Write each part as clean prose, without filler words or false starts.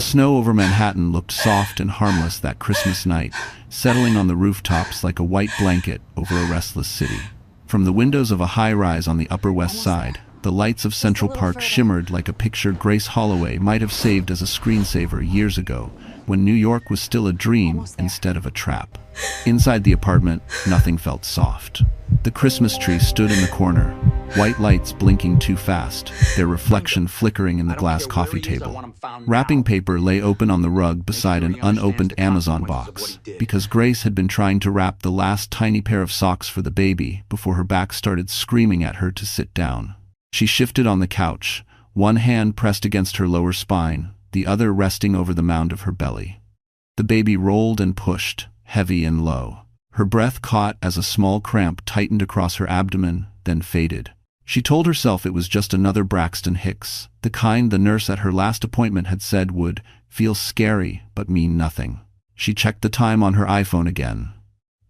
snow over Manhattan looked soft and harmless that Christmas night, settling on the rooftops like a white blanket over a restless city. From the windows of a high-rise on the Upper West Side, the lights of Central Park shimmered like a picture Grace Holloway might have saved as a screensaver years ago, when New York was still a dream instead of a trap. Inside the apartment, nothing felt soft. The Christmas tree stood in the corner, white lights blinking too fast, their reflection flickering in the glass coffee table. Wrapping paper lay open on the rug beside an unopened Amazon box, because Grace had been trying to wrap the last tiny pair of socks for the baby before her back started screaming at her to sit down. She shifted on the couch, one hand pressed against her lower spine, the other resting over the mound of her belly. The baby rolled and pushed, heavy and low. Her breath caught as a small cramp tightened across her abdomen, then faded. She told herself it was just another Braxton Hicks, the kind the nurse at her last appointment had said would feel scary but mean nothing. She checked the time on her iPhone again.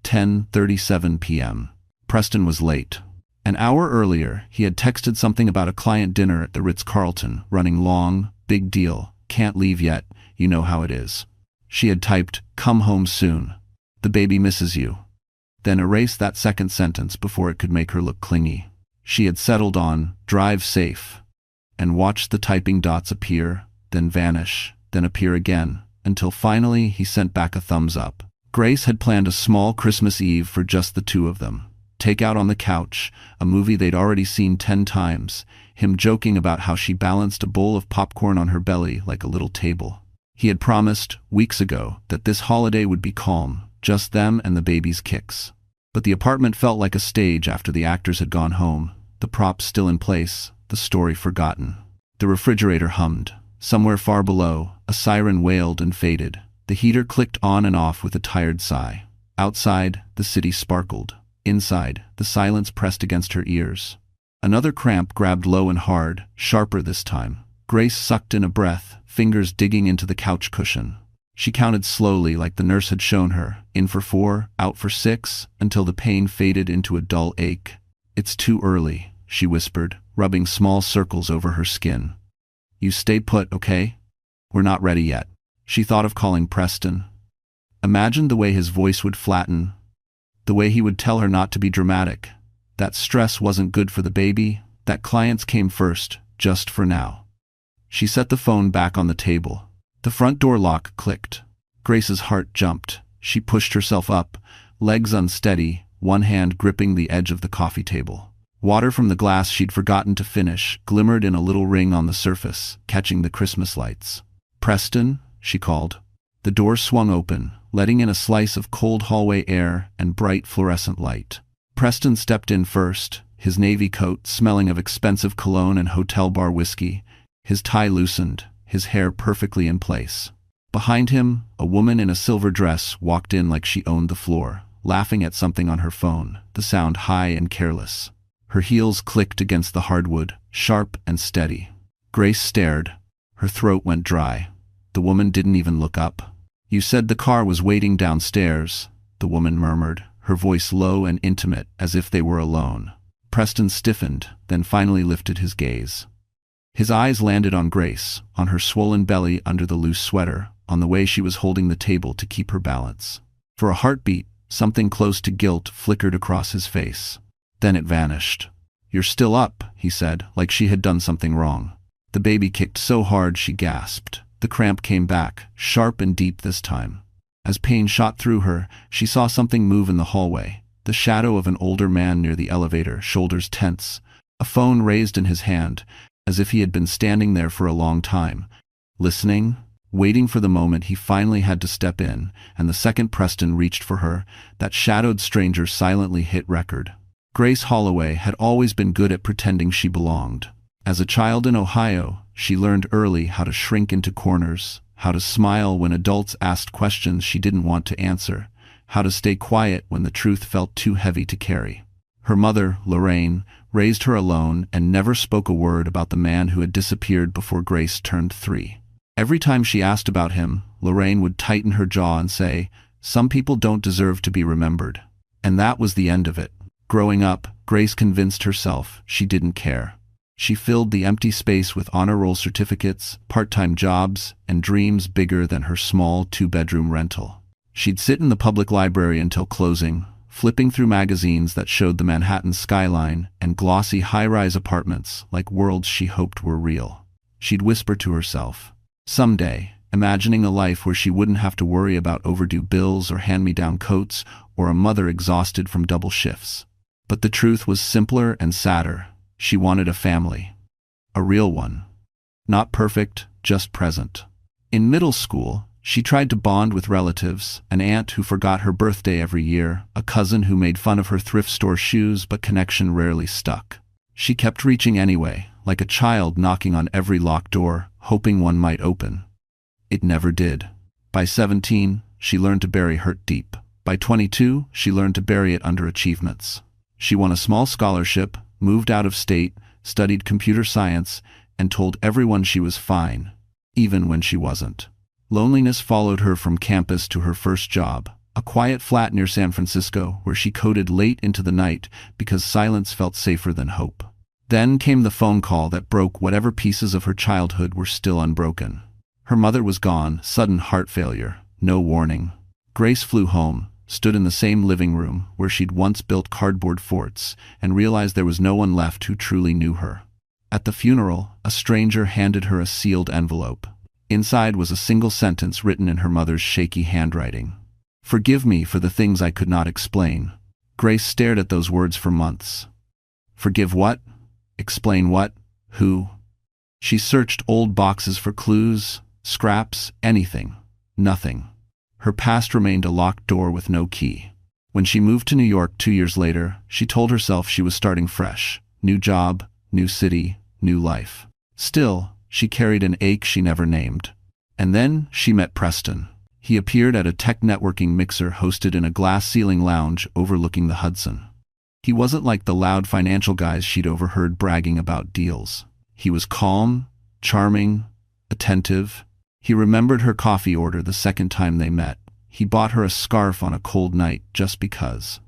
10:37 p.m. Preston was late. An hour earlier, he had texted something about a client dinner at the Ritz-Carlton, running long, big deal, can't leave yet, you know how it is. She had typed, come home soon. The baby misses you. Then erased that second sentence before it could make her look clingy. She had settled on, drive safe, and watched the typing dots appear, then vanish, then appear again, until finally he sent back a thumbs up. Grace had planned a small Christmas Eve for just the two of them. Take out on the couch, a movie they'd already seen 10 times, him joking about how she balanced a bowl of popcorn on her belly like a little table. He had promised, weeks ago, that this holiday would be calm, just them and the baby's kicks. But the apartment felt like a stage after the actors had gone home, the props still in place, the story forgotten. The refrigerator hummed. Somewhere far below, a siren wailed and faded. The heater clicked on and off with a tired sigh. Outside, the city sparkled. Inside, the silence pressed against her ears. Another cramp grabbed low and hard, sharper this time. Grace sucked in a breath, fingers digging into the couch cushion. She counted slowly like the nurse had shown her, in for 4, out for 6, until the pain faded into a dull ache. It's too early, she whispered, rubbing small circles over her skin. You stay put, okay? We're not ready yet. She thought of calling Preston. Imagined the way his voice would flatten, the way he would tell her not to be dramatic. That stress wasn't good for the baby, that clients came first, just for now. She set the phone back on the table. The front door lock clicked. Grace's heart jumped. She pushed herself up, legs unsteady, one hand gripping the edge of the coffee table. Water from the glass she'd forgotten to finish glimmered in a little ring on the surface, catching the Christmas lights. Preston, she called. The door swung open, letting in a slice of cold hallway air and bright fluorescent light. Preston stepped in first, his navy coat smelling of expensive cologne and hotel bar whiskey, his tie loosened, his hair perfectly in place. Behind him, a woman in a silver dress walked in like she owned the floor, laughing at something on her phone, the sound high and careless. Her heels clicked against the hardwood, sharp and steady. Grace stared. Her throat went dry. The woman didn't even look up. You said the car was waiting downstairs, the woman murmured, her voice low and intimate as if they were alone. Preston stiffened, then finally lifted his gaze. His eyes landed on Grace, on her swollen belly under the loose sweater, on the way she was holding the table to keep her balance. For a heartbeat, something close to guilt flickered across his face. Then it vanished. You're still up, he said, like she had done something wrong. The baby kicked so hard she gasped. The cramp came back, sharp and deep this time. As pain shot through her, she saw something move in the hallway, the shadow of an older man near the elevator, shoulders tense, a phone raised in his hand, as if he had been standing there for a long time, listening, waiting for the moment he finally had to step in, and the second Preston reached for her, that shadowed stranger silently hit record. Grace Holloway had always been good at pretending she belonged. As a child in Ohio, she learned early how to shrink into corners, how to smile when adults asked questions she didn't want to answer, how to stay quiet when the truth felt too heavy to carry. Her mother, Lorraine, raised her alone and never spoke a word about the man who had disappeared before Grace turned 3. Every time she asked about him, Lorraine would tighten her jaw and say, "Some people don't deserve to be remembered." And that was the end of it. Growing up, Grace convinced herself she didn't care. She filled the empty space with honor roll certificates, part-time jobs, and dreams bigger than her small two-bedroom rental. She'd sit in the public library until closing, flipping through magazines that showed the Manhattan skyline and glossy high-rise apartments like worlds she hoped were real. She'd whisper to herself, someday, imagining a life where she wouldn't have to worry about overdue bills or hand-me-down coats or a mother exhausted from double shifts. But the truth was simpler and sadder. She wanted a family. A real one. Not perfect, just present. In middle school, she tried to bond with relatives, an aunt who forgot her birthday every year, a cousin who made fun of her thrift store shoes, but connection rarely stuck. She kept reaching anyway, like a child knocking on every locked door, hoping one might open. It never did. By 17, she learned to bury hurt deep. By 22, she learned to bury it under achievements. She won a small scholarship, moved out of state, studied computer science, and told everyone she was fine, even when she wasn't. Loneliness followed her from campus to her first job, a quiet flat near San Francisco where she coded late into the night because silence felt safer than hope. Then came the phone call that broke whatever pieces of her childhood were still unbroken. Her mother was gone, sudden heart failure, no warning. Grace flew home, stood in the same living room where she'd once built cardboard forts, and realized there was no one left who truly knew her. At the funeral, a stranger handed her a sealed envelope. Inside was a single sentence written in her mother's shaky handwriting. "Forgive me for the things I could not explain." Grace stared at those words for months. Forgive what? Explain what? Who? She searched old boxes for clues, scraps, anything. Nothing. Her past remained a locked door with no key. When she moved to New York 2 years later, she told herself she was starting fresh. New job, new city, new life. Still, she carried an ache she never named. And then she met Preston. He appeared at a tech networking mixer hosted in a glass-ceiling lounge overlooking the Hudson. He wasn't like the loud financial guys she'd overheard bragging about deals. He was calm, charming, attentive. He remembered her coffee order the second time they met. He bought her a scarf on a cold night just because.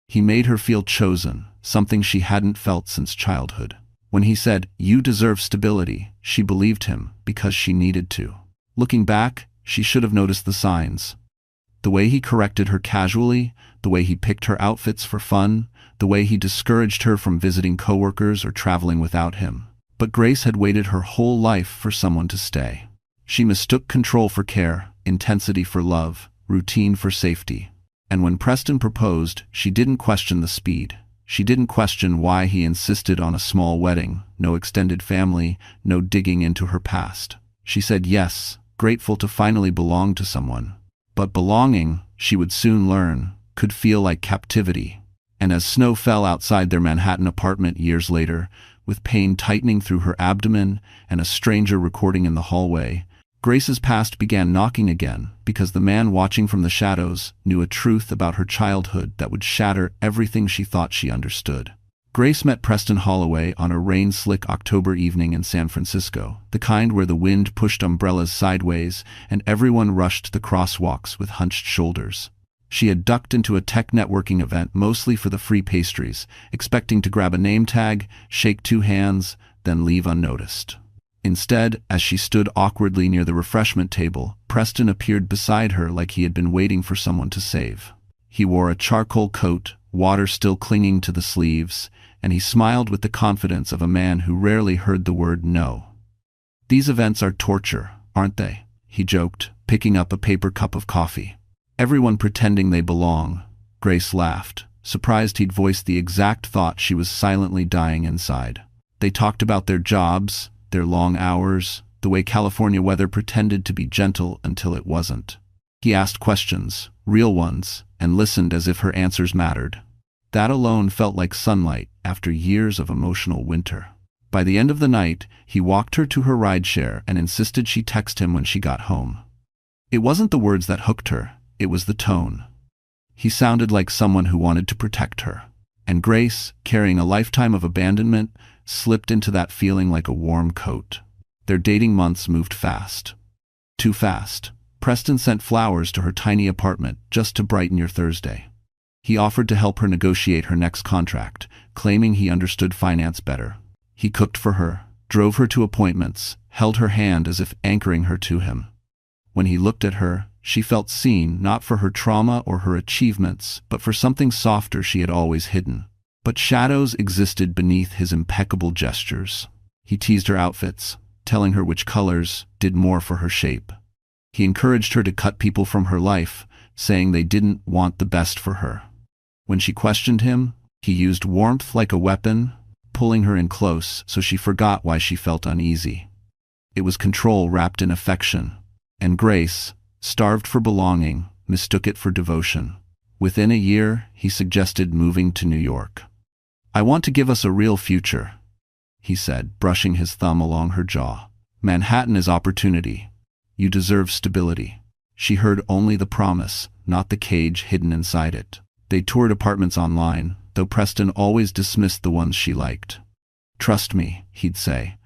He made her feel chosen, something she hadn't felt since childhood. When he said, "You deserve stability," she believed him because she needed to. Looking back, she should have noticed the signs. The way he corrected her casually, the way he picked her outfits for fun, the way he discouraged her from visiting coworkers or traveling without him. But Grace had waited her whole life for someone to stay. She mistook control for care, intensity for love, routine for safety. And when Preston proposed, she didn't question the speed. She didn't question why he insisted on a small wedding, no extended family, no digging into her past. She said yes, grateful to finally belong to someone. But belonging, she would soon learn, could feel like captivity. And as snow fell outside their Manhattan apartment years later, with pain tightening through her abdomen and a stranger recording in the hallway, Grace's past began knocking again because the man watching from the shadows knew a truth about her childhood that would shatter everything she thought she understood. Grace met Preston Holloway on a rain-slick October evening in San Francisco, the kind where the wind pushed umbrellas sideways and everyone rushed the crosswalks with hunched shoulders. She had ducked into a tech networking event mostly for the free pastries, expecting to grab a name tag, shake 2 hands, then leave unnoticed. Instead, as she stood awkwardly near the refreshment table, Preston appeared beside her like he had been waiting for someone to save. He wore a charcoal coat, water still clinging to the sleeves, and he smiled with the confidence of a man who rarely heard the word no. "These events are torture, aren't they?" he joked, picking up a paper cup of coffee. "Everyone pretending they belong." Grace laughed, surprised he'd voiced the exact thought she was silently dying inside. They talked about their jobs, their long hours, the way California weather pretended to be gentle until it wasn't. He asked questions, real ones, and listened as if her answers mattered. That alone felt like sunlight after years of emotional winter. By the end of the night, he walked her to her rideshare and insisted she text him when she got home. It wasn't the words that hooked her, it was the tone. He sounded like someone who wanted to protect her. And Grace, carrying a lifetime of abandonment, slipped into that feeling like a warm coat. Their dating months moved fast. Too fast. Preston sent flowers to her tiny apartment just to brighten your Thursday. He offered to help her negotiate her next contract, claiming he understood finance better. He cooked for her, drove her to appointments, held her hand as if anchoring her to him. When he looked at her, she felt seen, not for her trauma or her achievements, but for something softer she had always hidden. But shadows existed beneath his impeccable gestures. He teased her outfits, telling her which colors did more for her shape. He encouraged her to cut people from her life, saying they didn't want the best for her. When she questioned him, he used warmth like a weapon, pulling her in close so she forgot why she felt uneasy. It was control wrapped in affection, and Grace, starved for belonging, mistook it for devotion. Within a year, he suggested moving to New York. "I want to give us a real future," he said, brushing his thumb along her jaw. "Manhattan is opportunity. You deserve stability." She heard only the promise, not the cage hidden inside it. They toured apartments online, though Preston always dismissed the ones she liked. "Trust me," he'd say.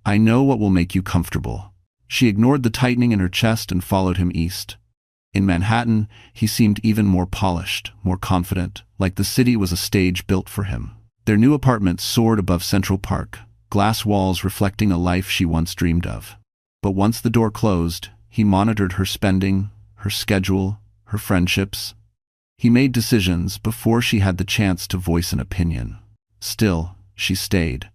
"I know what will make you comfortable." She ignored the tightening in her chest and followed him east. In Manhattan, he seemed even more polished, more confident, like the city was a stage built for him. Their new apartment soared above Central Park, glass walls reflecting a life she once dreamed of. But once the door closed, he monitored her spending, her schedule, her friendships. He made decisions before she had the chance to voice an opinion. Still, she stayed.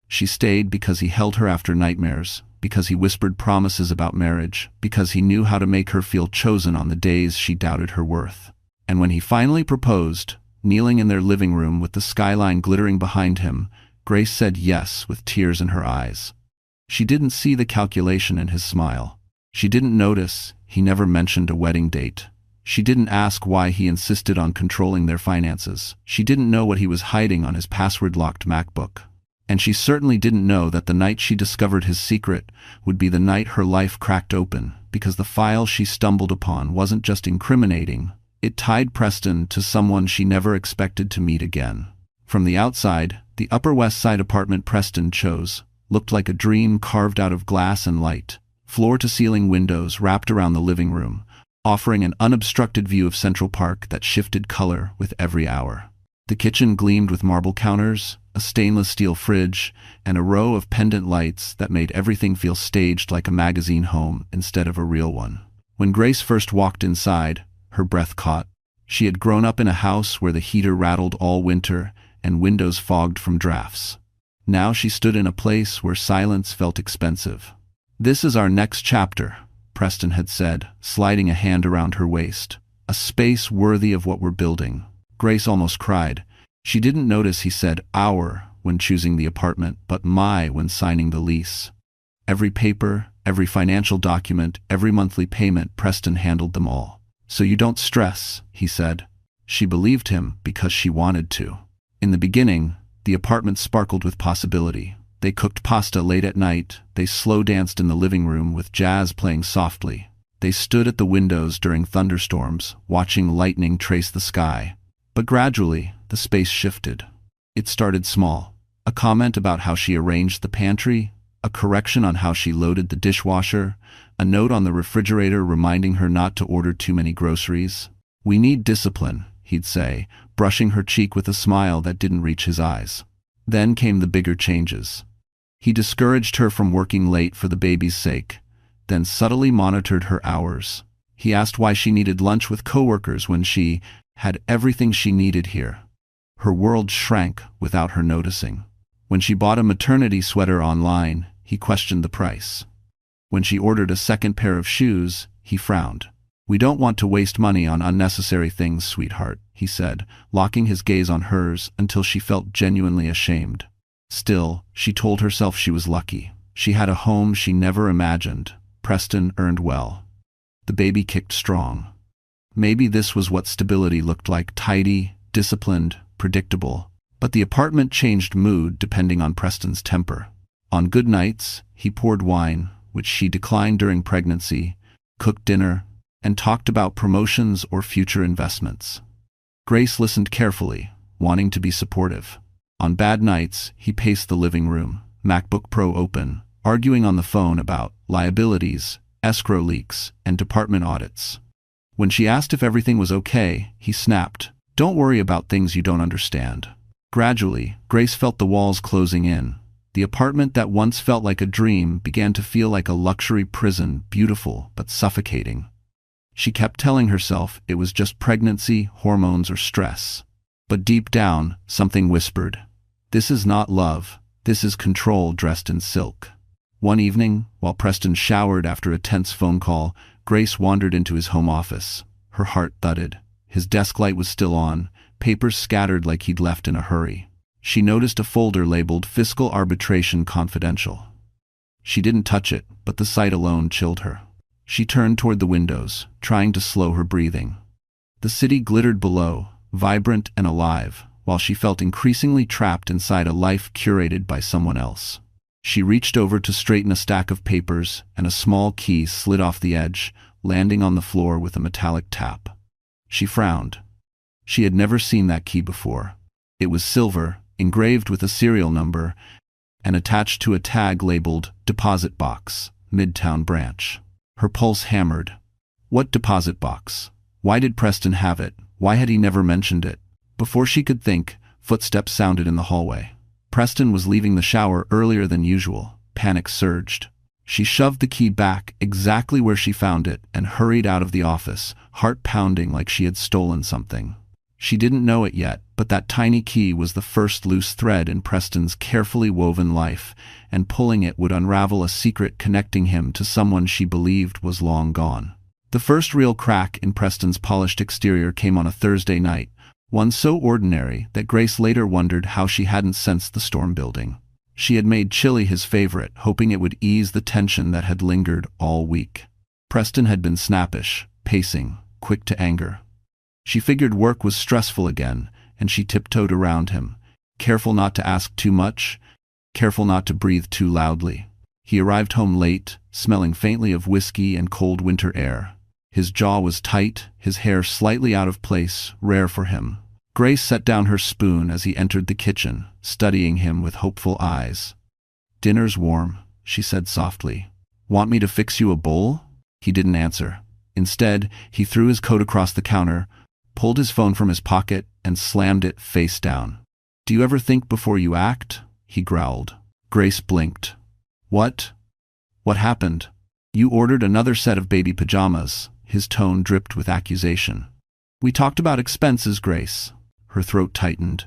She stayed because he held her after nightmares, because he whispered promises about marriage, because he knew how to make her feel chosen on the days she doubted her worth. And when he finally proposed, kneeling in their living room with the skyline glittering behind him, Grace said yes with tears in her eyes. She didn't see the calculation in his smile. She didn't notice he never mentioned a wedding date. She didn't ask why he insisted on controlling their finances. She didn't know what he was hiding on his password-locked MacBook. And she certainly didn't know that the night she discovered his secret would be the night her life cracked open, because the file she stumbled upon wasn't just incriminating, it tied Preston to someone she never expected to meet again. From the outside, the Upper West Side apartment Preston chose looked like a dream carved out of glass and light, floor-to-ceiling windows wrapped around the living room, offering an unobstructed view of Central Park that shifted color with every hour. The kitchen gleamed with marble counters, a stainless steel fridge, and a row of pendant lights that made everything feel staged like a magazine home instead of a real one. When Grace first walked inside, her breath caught. She had grown up in a house where the heater rattled all winter and windows fogged from drafts. Now she stood in a place where silence felt expensive. "This is our next chapter," Preston had said, sliding a hand around her waist. "A space worthy of what we're building." Grace almost cried. She didn't notice he said "our" when choosing the apartment, but "my" when signing the lease. Every paper, every financial document, every monthly payment, Preston handled them all. "So you don't stress," he said. She believed him because she wanted to. In the beginning, the apartment sparkled with possibility. They cooked pasta late at night, they slow danced in the living room with jazz playing softly. They stood at the windows during thunderstorms, watching lightning trace the sky. But gradually, the space shifted. It started small. A comment about how she arranged the pantry, a correction on how she loaded the dishwasher, a note on the refrigerator reminding her not to order too many groceries. "We need discipline," he'd say, brushing her cheek with a smile that didn't reach his eyes. Then came the bigger changes. He discouraged her from working late for the baby's sake, then subtly monitored her hours. He asked why she needed lunch with coworkers when she had everything she needed here. Her world shrank without her noticing. When she bought a maternity sweater online, he questioned the price. When she ordered a second pair of shoes, he frowned. "We don't want to waste money on unnecessary things, sweetheart," he said, locking his gaze on hers until she felt genuinely ashamed. Still, she told herself she was lucky. She had a home she never imagined. Preston earned well. The baby kicked strong. Maybe this was what stability looked like: tidy, disciplined, predictable. But the apartment changed mood depending on Preston's temper. On good nights, he poured wine, which she declined during pregnancy, cooked dinner, and talked about promotions or future investments. Grace listened carefully, wanting to be supportive. On bad nights, he paced the living room, MacBook Pro open, arguing on the phone about liabilities, escrow leaks, and department audits. When she asked if everything was okay, he snapped, "Don't worry about things you don't understand." Gradually, Grace felt the walls closing in. The apartment that once felt like a dream began to feel like a luxury prison, beautiful but suffocating. She kept telling herself it was just pregnancy, hormones, or stress. But deep down, something whispered, "This is not love, this is control dressed in silk." One evening, while Preston showered after a tense phone call, Grace wandered into his home office. Her heart thudded. His desk light was still on, papers scattered like he'd left in a hurry. She noticed a folder labeled Fiscal Arbitration Confidential. She didn't touch it, but the sight alone chilled her. She turned toward the windows, trying to slow her breathing. The city glittered below, vibrant and alive, while she felt increasingly trapped inside a life curated by someone else. She reached over to straighten a stack of papers, and a small key slid off the edge, landing on the floor with a metallic tap. She frowned. She had never seen that key before. It was silver, engraved with a serial number, and attached to a tag labeled Deposit Box, Midtown Branch. Her pulse hammered. What deposit box? Why did Preston have it? Why had he never mentioned it? Before she could think, footsteps sounded in the hallway. Preston was leaving the shower earlier than usual. Panic surged. She shoved the key back exactly where she found it and hurried out of the office, heart pounding like she had stolen something. She didn't know it yet, but that tiny key was the first loose thread in Preston's carefully woven life, and pulling it would unravel a secret connecting him to someone she believed was long gone. The first real crack in Preston's polished exterior came on a Thursday night, one so ordinary that Grace later wondered how she hadn't sensed the storm building. She had made chili his favorite, hoping it would ease the tension that had lingered all week. Preston had been snappish, pacing, quick to anger. She figured work was stressful again, and she tiptoed around him, careful not to ask too much, careful not to breathe too loudly. He arrived home late, smelling faintly of whiskey and cold winter air. His jaw was tight, his hair slightly out of place, rare for him. Grace set down her spoon as he entered the kitchen, studying him with hopeful eyes. "Dinner's warm," she said softly. "Want me to fix you a bowl?" He didn't answer. Instead, he threw his coat across the counter, pulled his phone from his pocket, and slammed it face down. "Do you ever think before you act?" he growled. Grace blinked. "What? What happened?" "You ordered another set of baby pajamas." His tone dripped with accusation. "We talked about expenses, Grace." Her throat tightened.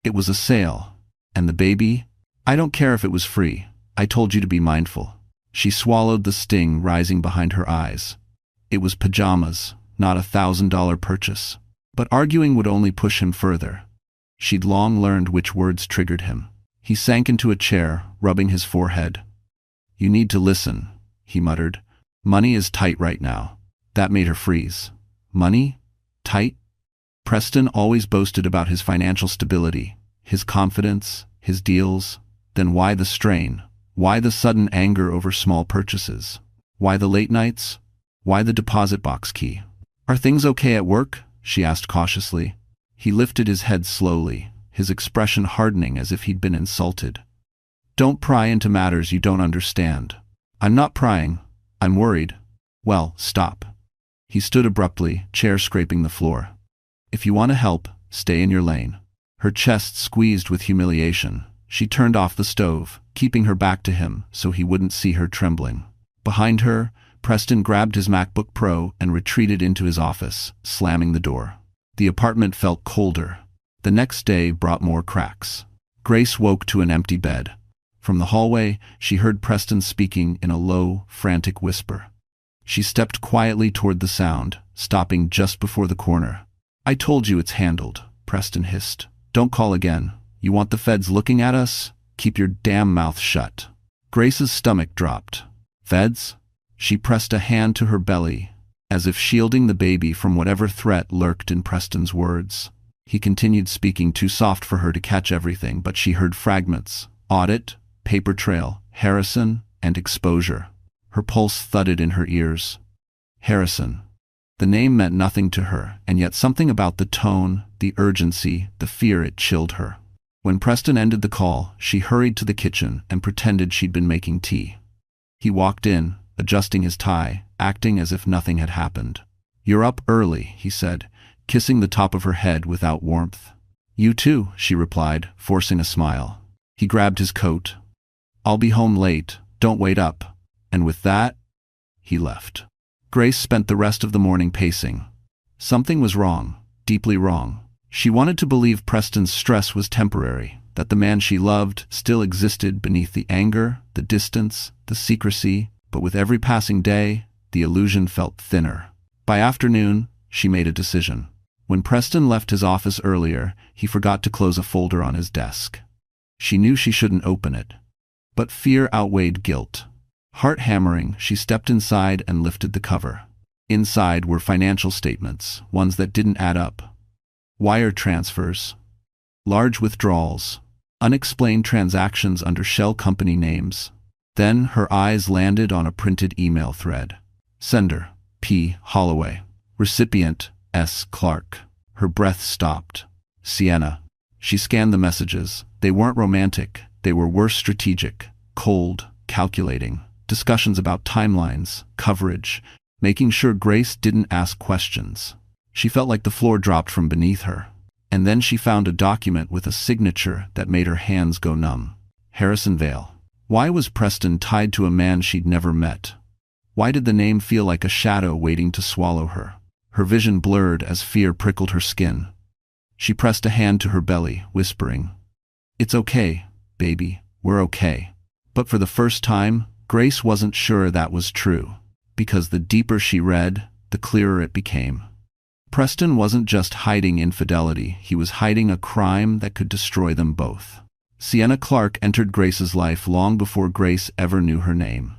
"It was a sale. And the baby? I don't care if it was free. I told you to be mindful." She swallowed the sting rising behind her eyes. It was pajamas, not $1,000 purchase. But arguing would only push him further. She'd long learned which words triggered him. He sank into a chair, rubbing his forehead. "You need to listen," he muttered. "Money is tight right now." That made her freeze. Money? Tight? Preston always boasted about his financial stability, his confidence, his deals. Then why the strain? Why the sudden anger over small purchases? Why the late nights? Why the deposit box key? "Are things okay at work?" she asked cautiously. He lifted his head slowly, his expression hardening as if he'd been insulted. "Don't pry into matters you don't understand." "I'm not prying. I'm worried." "Well, stop." He stood abruptly, chair scraping the floor. "If you want to help, stay in your lane." Her chest squeezed with humiliation. She turned off the stove, keeping her back to him so he wouldn't see her trembling. Behind her, Preston grabbed his MacBook Pro and retreated into his office, slamming the door. The apartment felt colder. The next day brought more cracks. Grace woke to an empty bed. From the hallway, she heard Preston speaking in a low, frantic whisper. She stepped quietly toward the sound, stopping just before the corner. "I told you it's handled," Preston hissed. "Don't call again. You want the feds looking at us? Keep your damn mouth shut." Grace's stomach dropped. "Feds?" She pressed a hand to her belly, as if shielding the baby from whatever threat lurked in Preston's words. He continued speaking, too soft for her to catch everything, but she heard fragments. Audit, paper trail, Harrison, and exposure. Her pulse thudded in her ears. Harrison. The name meant nothing to her, and yet something about the tone, the urgency, the fear, it chilled her. When Preston ended the call, she hurried to the kitchen and pretended she'd been making tea. He walked in, adjusting his tie, acting as if nothing had happened. "You're up early," he said, kissing the top of her head without warmth. "You too," she replied, forcing a smile. He grabbed his coat. I'll be home late, don't wait up. And with that, he left. Grace spent the rest of the morning pacing. Something was wrong, deeply wrong. She wanted to believe Preston's stress was temporary, that the man she loved still existed beneath the anger, the distance, the secrecy, but with every passing day, the illusion felt thinner. By afternoon, she made a decision. When Preston left his office earlier, he forgot to close a folder on his desk. She knew she shouldn't open it. But fear outweighed guilt. Heart-hammering, she stepped inside and lifted the cover. Inside were financial statements, ones that didn't add up. Wire transfers, large withdrawals, unexplained transactions under shell company names. Then her eyes landed on a printed email thread. Sender, P. Holloway. Recipient, S. Clark. Her breath stopped. Sienna. She scanned the messages. They weren't romantic. They were worse, strategic, cold, calculating. Discussions about timelines, coverage, making sure Grace didn't ask questions. She felt like the floor dropped from beneath her. And then she found a document with a signature that made her hands go numb. Harrison Vale. Why was Preston tied to a man she'd never met? Why did the name feel like a shadow waiting to swallow her? Her vision blurred as fear prickled her skin. She pressed a hand to her belly, whispering, "It's okay, baby, we're okay." But for the first time, Grace wasn't sure that was true, because the deeper she read, the clearer it became. Preston wasn't just hiding infidelity, he was hiding a crime that could destroy them both. Sienna Clark entered Grace's life long before Grace ever knew her name.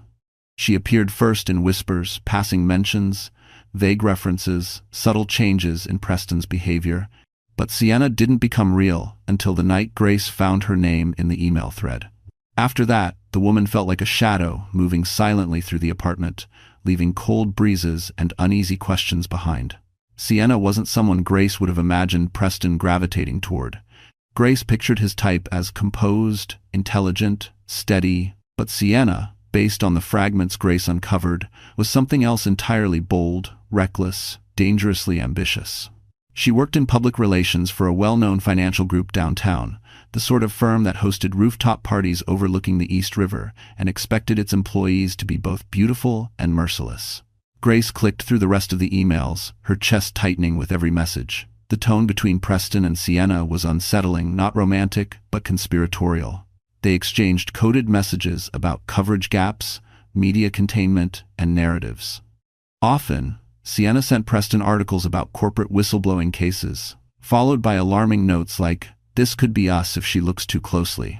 She appeared first in whispers, passing mentions, vague references, subtle changes in Preston's behavior, but Sienna didn't become real until the night Grace found her name in the email thread. After that, the woman felt like a shadow moving silently through the apartment, leaving cold breezes and uneasy questions behind. Sienna wasn't someone Grace would have imagined Preston gravitating toward. Grace pictured his type as composed, intelligent, steady, but Sienna, based on the fragments Grace uncovered, was something else entirely: bold, reckless, dangerously ambitious. She worked in public relations for a well-known financial group downtown, the sort of firm that hosted rooftop parties overlooking the East River and expected its employees to be both beautiful and merciless. Grace clicked through the rest of the emails, her chest tightening with every message. The tone between Preston and Sienna was unsettling, not romantic, but conspiratorial. They exchanged coded messages about coverage gaps, media containment, and narratives. Often, Sienna sent Preston articles about corporate whistleblowing cases, followed by alarming notes like, "This could be us if she looks too closely."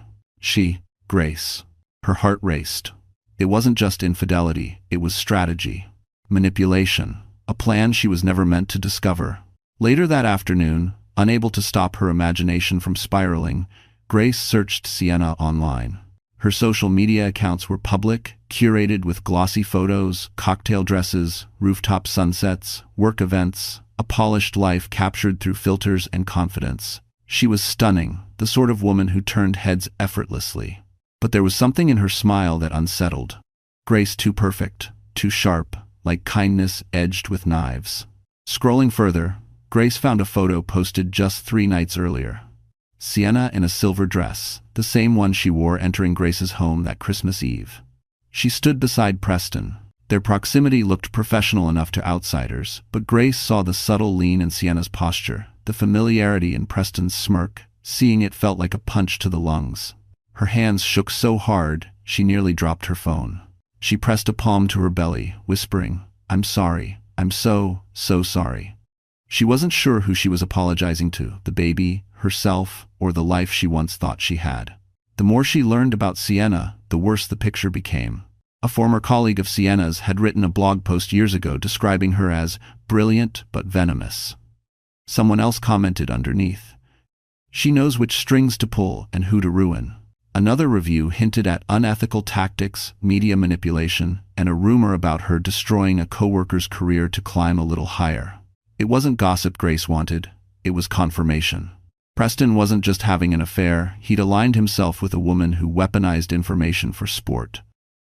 Grace. Her heart raced. It wasn't just infidelity, it was strategy. Manipulation. A plan she was never meant to discover. Later that afternoon, unable to stop her imagination from spiraling, Grace searched Sienna online. Her social media accounts were public, curated with glossy photos, cocktail dresses, rooftop sunsets, work events, a polished life captured through filters and confidence. She was stunning, the sort of woman who turned heads effortlessly. But there was something in her smile that unsettled. Grace too perfect, too sharp, like kindness edged with knives. Scrolling further, Grace found a photo posted just 3 nights earlier. Sienna in a silver dress, the same one she wore entering Grace's home that Christmas Eve. She stood beside Preston. Their proximity looked professional enough to outsiders, but Grace saw the subtle lean in Sienna's posture, the familiarity in Preston's smirk. Seeing it felt like a punch to the lungs. Her hands shook so hard, she nearly dropped her phone. She pressed a palm to her belly, whispering, "I'm sorry. I'm so sorry." She wasn't sure who she was apologizing to, the baby, herself, or the life she once thought she had. The more she learned about Sienna, the worse the picture became. A former colleague of Sienna's had written a blog post years ago describing her as brilliant but venomous. Someone else commented underneath, "She knows which strings to pull and who to ruin." Another review hinted at unethical tactics, media manipulation, and a rumor about her destroying a coworker's career to climb a little higher. It wasn't gossip Grace wanted, it was confirmation. Preston wasn't just having an affair, he'd aligned himself with a woman who weaponized information for sport.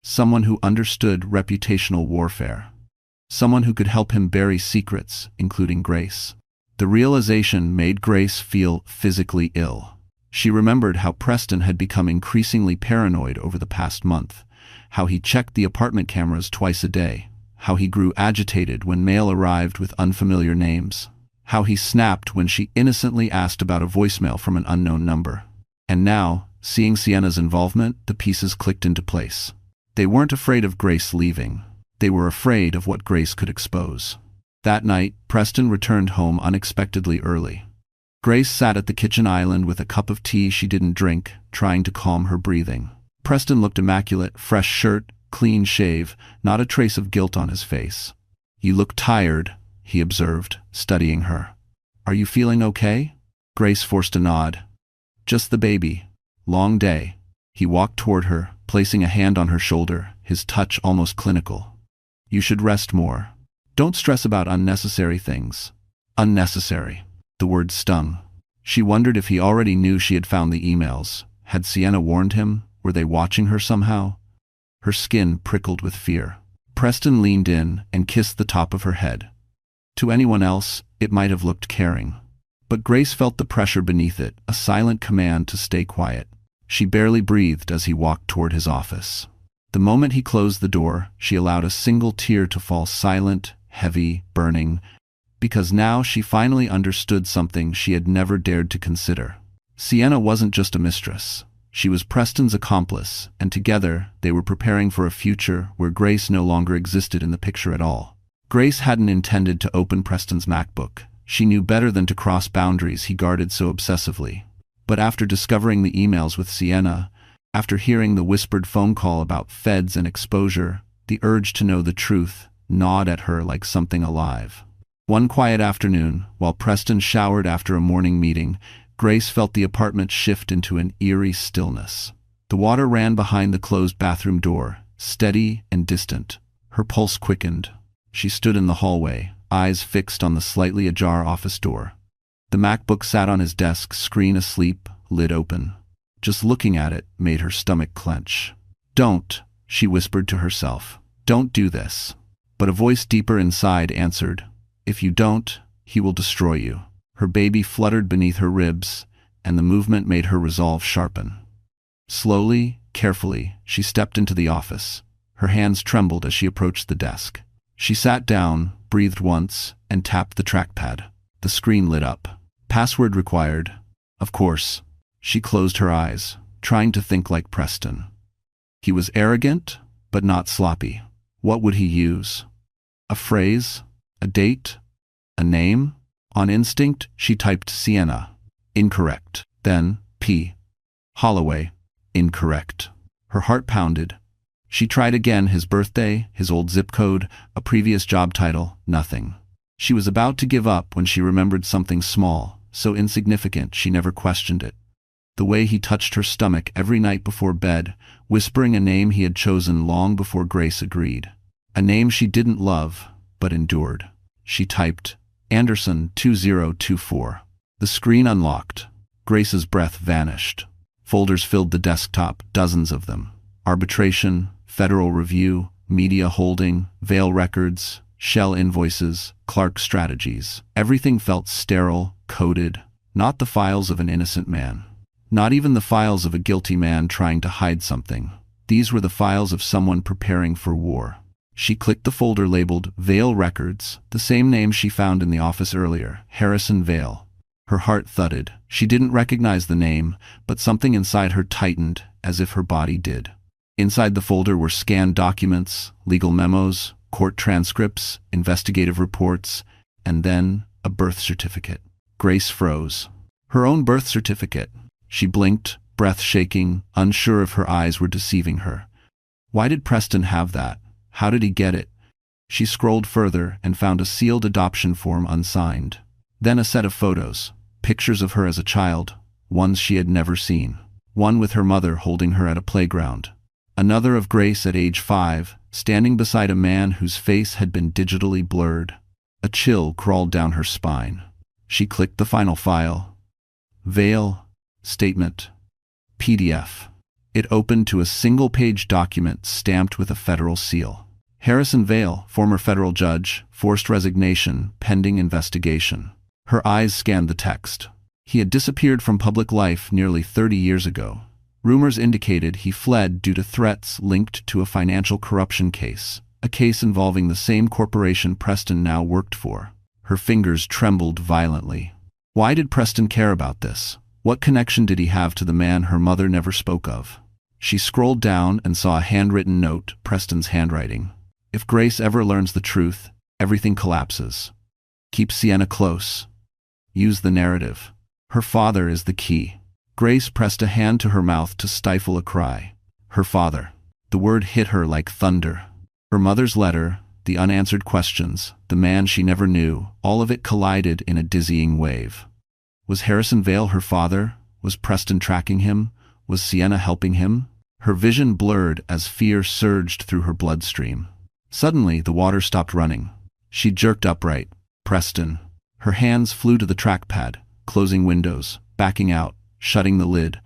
Someone who understood reputational warfare. Someone who could help him bury secrets, including Grace. The realization made Grace feel physically ill. She remembered how Preston had become increasingly paranoid over the past month, how he checked the apartment cameras twice a day, how he grew agitated when mail arrived with unfamiliar names, how he snapped when she innocently asked about a voicemail from an unknown number. And now, seeing Sienna's involvement, the pieces clicked into place. They weren't afraid of Grace leaving. They were afraid of what Grace could expose. That night, Preston returned home unexpectedly early. Grace sat at the kitchen island with a cup of tea she didn't drink, trying to calm her breathing. Preston looked immaculate, fresh shirt, clean shave, not a trace of guilt on his face. "You look tired," he observed, studying her. "Are you feeling okay?" Grace forced a nod. "Just the baby. Long day." He walked toward her, placing a hand on her shoulder, his touch almost clinical. "You should rest more. Don't stress about unnecessary things." Unnecessary. The word stung. She wondered if he already knew she had found the emails. Had Sienna warned him? Were they watching her somehow? Her skin prickled with fear. Preston leaned in and kissed the top of her head. To anyone else, it might have looked caring. But Grace felt the pressure beneath it, a silent command to stay quiet. She barely breathed as he walked toward his office. The moment he closed the door, she allowed a single tear to fall, silent, heavy, burning, because now she finally understood something she had never dared to consider. Sienna wasn't just a mistress. She was Preston's accomplice, and together they were preparing for a future where Grace no longer existed in the picture at all. Grace hadn't intended to open Preston's MacBook. She knew better than to cross boundaries he guarded so obsessively. But after discovering the emails with Sienna, after hearing the whispered phone call about feds and exposure, the urge to know the truth gnawed at her like something alive. One quiet afternoon, while Preston showered after a morning meeting, Grace felt the apartment shift into an eerie stillness. The water ran behind the closed bathroom door, steady and distant. Her pulse quickened. She stood in the hallway, eyes fixed on the slightly ajar office door. The MacBook sat on his desk, screen asleep, lid open. Just looking at it made her stomach clench. "Don't," she whispered to herself. "Don't do this." But a voice deeper inside answered, "If you don't, he will destroy you." Her baby fluttered beneath her ribs, and the movement made her resolve sharpen. Slowly, carefully, she stepped into the office. Her hands trembled as she approached the desk. She sat down, breathed once, and tapped the trackpad. The screen lit up. "Password required." Of course. She closed her eyes, trying to think like Preston. He was arrogant, but not sloppy. What would he use? A phrase? A date? A name? On instinct, she typed Sienna. Incorrect. Then, P. Holloway. Incorrect. Her heart pounded. She tried again: his birthday, his old zip code, a previous job title, nothing. She was about to give up when she remembered something small, so insignificant she never questioned it. The way he touched her stomach every night before bed, whispering a name he had chosen long before Grace agreed. A name she didn't love, but endured. She typed, Anderson 2024. The screen unlocked. Grace's breath vanished. Folders filled the desktop, dozens of them. Arbitration, Federal Review, Media Holding, Vail Records, Shell Invoices, Clark Strategies. Everything felt sterile, coded, not the files of an innocent man. Not even the files of a guilty man trying to hide something. These were the files of someone preparing for war. She clicked the folder labeled Vail Records, the same name she found in the office earlier, Harrison Vail. Her heart thudded. She didn't recognize the name, but something inside her tightened, as if her body did. Inside the folder were scanned documents, legal memos, court transcripts, investigative reports, and then a birth certificate. Grace froze. Her own birth certificate. She blinked, breath shaking, unsure if her eyes were deceiving her. Why did Preston have that? How did he get it? She scrolled further and found a sealed adoption form unsigned. Then a set of photos, pictures of her as a child, ones she had never seen. One with her mother holding her at a playground. Another of Grace at age 5, standing beside a man whose face had been digitally blurred. A chill crawled down her spine. She clicked the final file. Vail. Statement. PDF. It opened to a single-page document stamped with a federal seal. Harrison Vail, former federal judge, forced resignation, pending investigation. Her eyes scanned the text. He had disappeared from public life nearly 30 years ago. Rumors indicated he fled due to threats linked to a financial corruption case, a case involving the same corporation Preston now worked for. Her fingers trembled violently. Why did Preston care about this? What connection did he have to the man her mother never spoke of? She scrolled down and saw a handwritten note, Preston's handwriting. If Grace ever learns the truth, everything collapses. Keep Sienna close. Use the narrative. Her father is the key. Grace pressed a hand to her mouth to stifle a cry. Her father. The word hit her like thunder. Her mother's letter, the unanswered questions, the man she never knew, all of it collided in a dizzying wave. Was Harrison Vale her father? Was Preston tracking him? Was Sienna helping him? Her vision blurred as fear surged through her bloodstream. Suddenly, the water stopped running. She jerked upright. Preston. Her hands flew to the trackpad, closing windows, backing out, shutting the lid.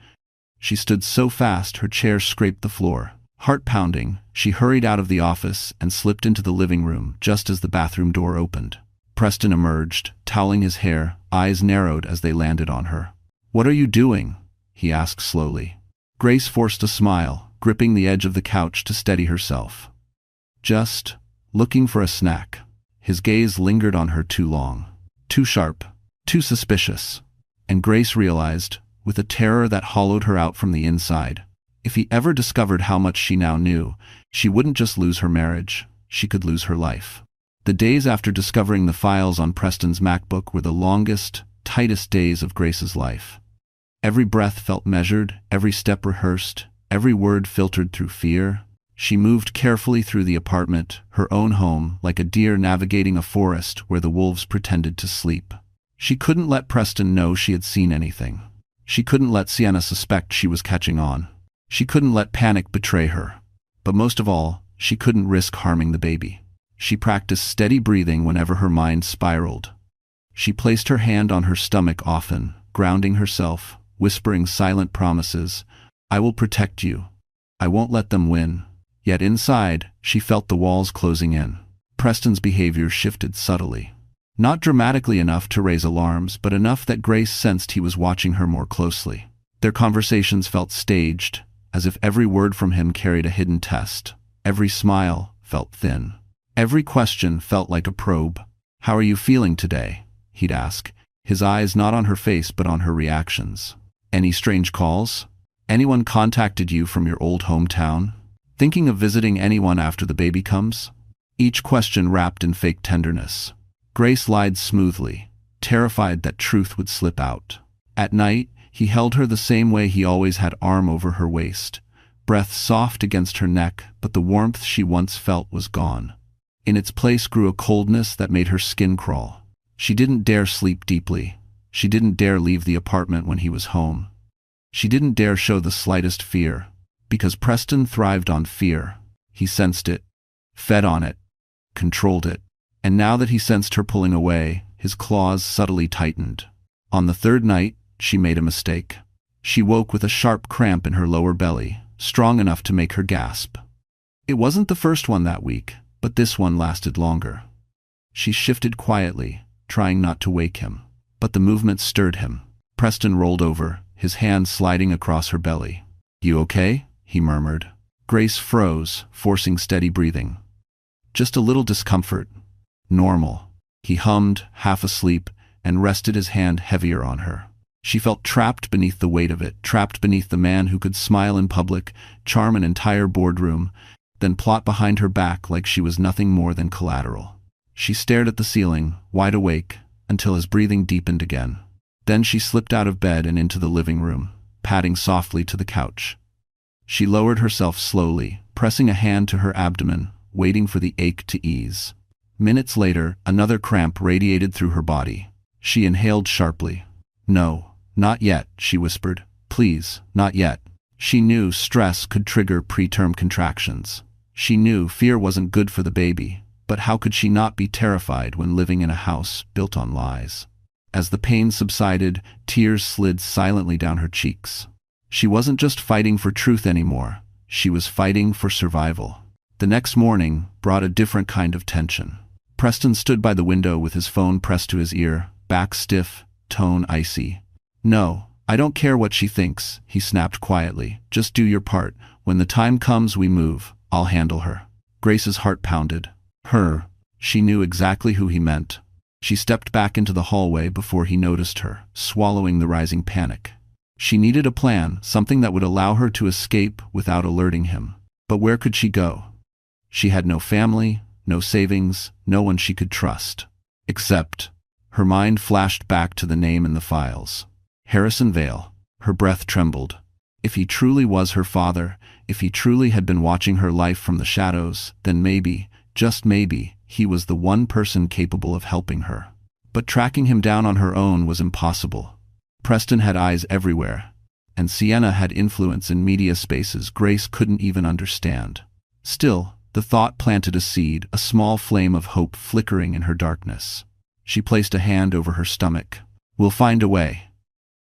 She stood so fast her chair scraped the floor. Heart pounding, she hurried out of the office and slipped into the living room just as the bathroom door opened. Preston emerged, toweling his hair, eyes narrowed as they landed on her. "What are you doing?" he asked slowly. Grace forced a smile, gripping the edge of the couch to steady herself. "Just looking for a snack." His gaze lingered on her too long. Too sharp, too suspicious. And Grace realized, with a terror that hollowed her out from the inside, if he ever discovered how much she now knew, she wouldn't just lose her marriage, she could lose her life. The days after discovering the files on Preston's MacBook were the longest, tightest days of Grace's life. Every breath felt measured, every step rehearsed, every word filtered through fear. She moved carefully through the apartment, her own home, like a deer navigating a forest where the wolves pretended to sleep. She couldn't let Preston know she had seen anything. She couldn't let Sienna suspect she was catching on. She couldn't let panic betray her. But most of all, she couldn't risk harming the baby. She practiced steady breathing whenever her mind spiraled. She placed her hand on her stomach often, grounding herself, whispering silent promises. "I will protect you. I won't let them win." Yet inside, she felt the walls closing in. Preston's behavior shifted subtly. Not dramatically enough to raise alarms, but enough that Grace sensed he was watching her more closely. Their conversations felt staged, as if every word from him carried a hidden test. Every smile felt thin. Every question felt like a probe. "How are you feeling today?" he'd ask, his eyes not on her face but on her reactions. "Any strange calls? Anyone contacted you from your old hometown? Thinking of visiting anyone after the baby comes?" Each question wrapped in fake tenderness. Grace lied smoothly, terrified that truth would slip out. At night, he held her the same way he always had, arm over her waist, breath soft against her neck, but the warmth she once felt was gone. In its place grew a coldness that made her skin crawl. She didn't dare sleep deeply. She didn't dare leave the apartment when he was home. She didn't dare show the slightest fear, because Preston thrived on fear. He sensed it, fed on it, controlled it. And now that he sensed her pulling away, his claws subtly tightened. On the third night, she made a mistake. She woke with a sharp cramp in her lower belly, strong enough to make her gasp. It wasn't the first one that week, but this one lasted longer. She shifted quietly, trying not to wake him. But the movement stirred him. Preston rolled over, his hand sliding across her belly. "You okay?" he murmured. Grace froze, forcing steady breathing. "Just a little discomfort. Normal." He hummed, half asleep, and rested his hand heavier on her. She felt trapped beneath the weight of it, trapped beneath the man who could smile in public, charm an entire boardroom, then plot behind her back like she was nothing more than collateral. She stared at the ceiling, wide awake, until his breathing deepened again. Then she slipped out of bed and into the living room, padding softly to the couch. She lowered herself slowly, pressing a hand to her abdomen, waiting for the ache to ease. Minutes later, another cramp radiated through her body. She inhaled sharply. "No, not yet," she whispered. "Please, not yet." She knew stress could trigger preterm contractions. She knew fear wasn't good for the baby, but how could she not be terrified when living in a house built on lies? As the pain subsided, tears slid silently down her cheeks. She wasn't just fighting for truth anymore. She was fighting for survival. The next morning brought a different kind of tension. Preston stood by the window with his phone pressed to his ear, back stiff, tone icy. No, I don't care what she thinks, he snapped quietly. Just do your part. When the time comes we move, I'll handle her. Grace's heart pounded. Her. She knew exactly who he meant. She stepped back into the hallway before he noticed her, swallowing the rising panic. She needed a plan, something that would allow her to escape without alerting him. But where could she go? She had no family, no savings, no one she could trust. Except, her mind flashed back to the name in the files. Harrison Vale. Her breath trembled. If he truly was her father, if he truly had been watching her life from the shadows, then maybe, just maybe, he was the one person capable of helping her. But tracking him down on her own was impossible. Preston had eyes everywhere, and Sienna had influence in media spaces Grace couldn't even understand. Still, the thought planted a seed, a small flame of hope flickering in her darkness. She placed a hand over her stomach. "We'll find a way,"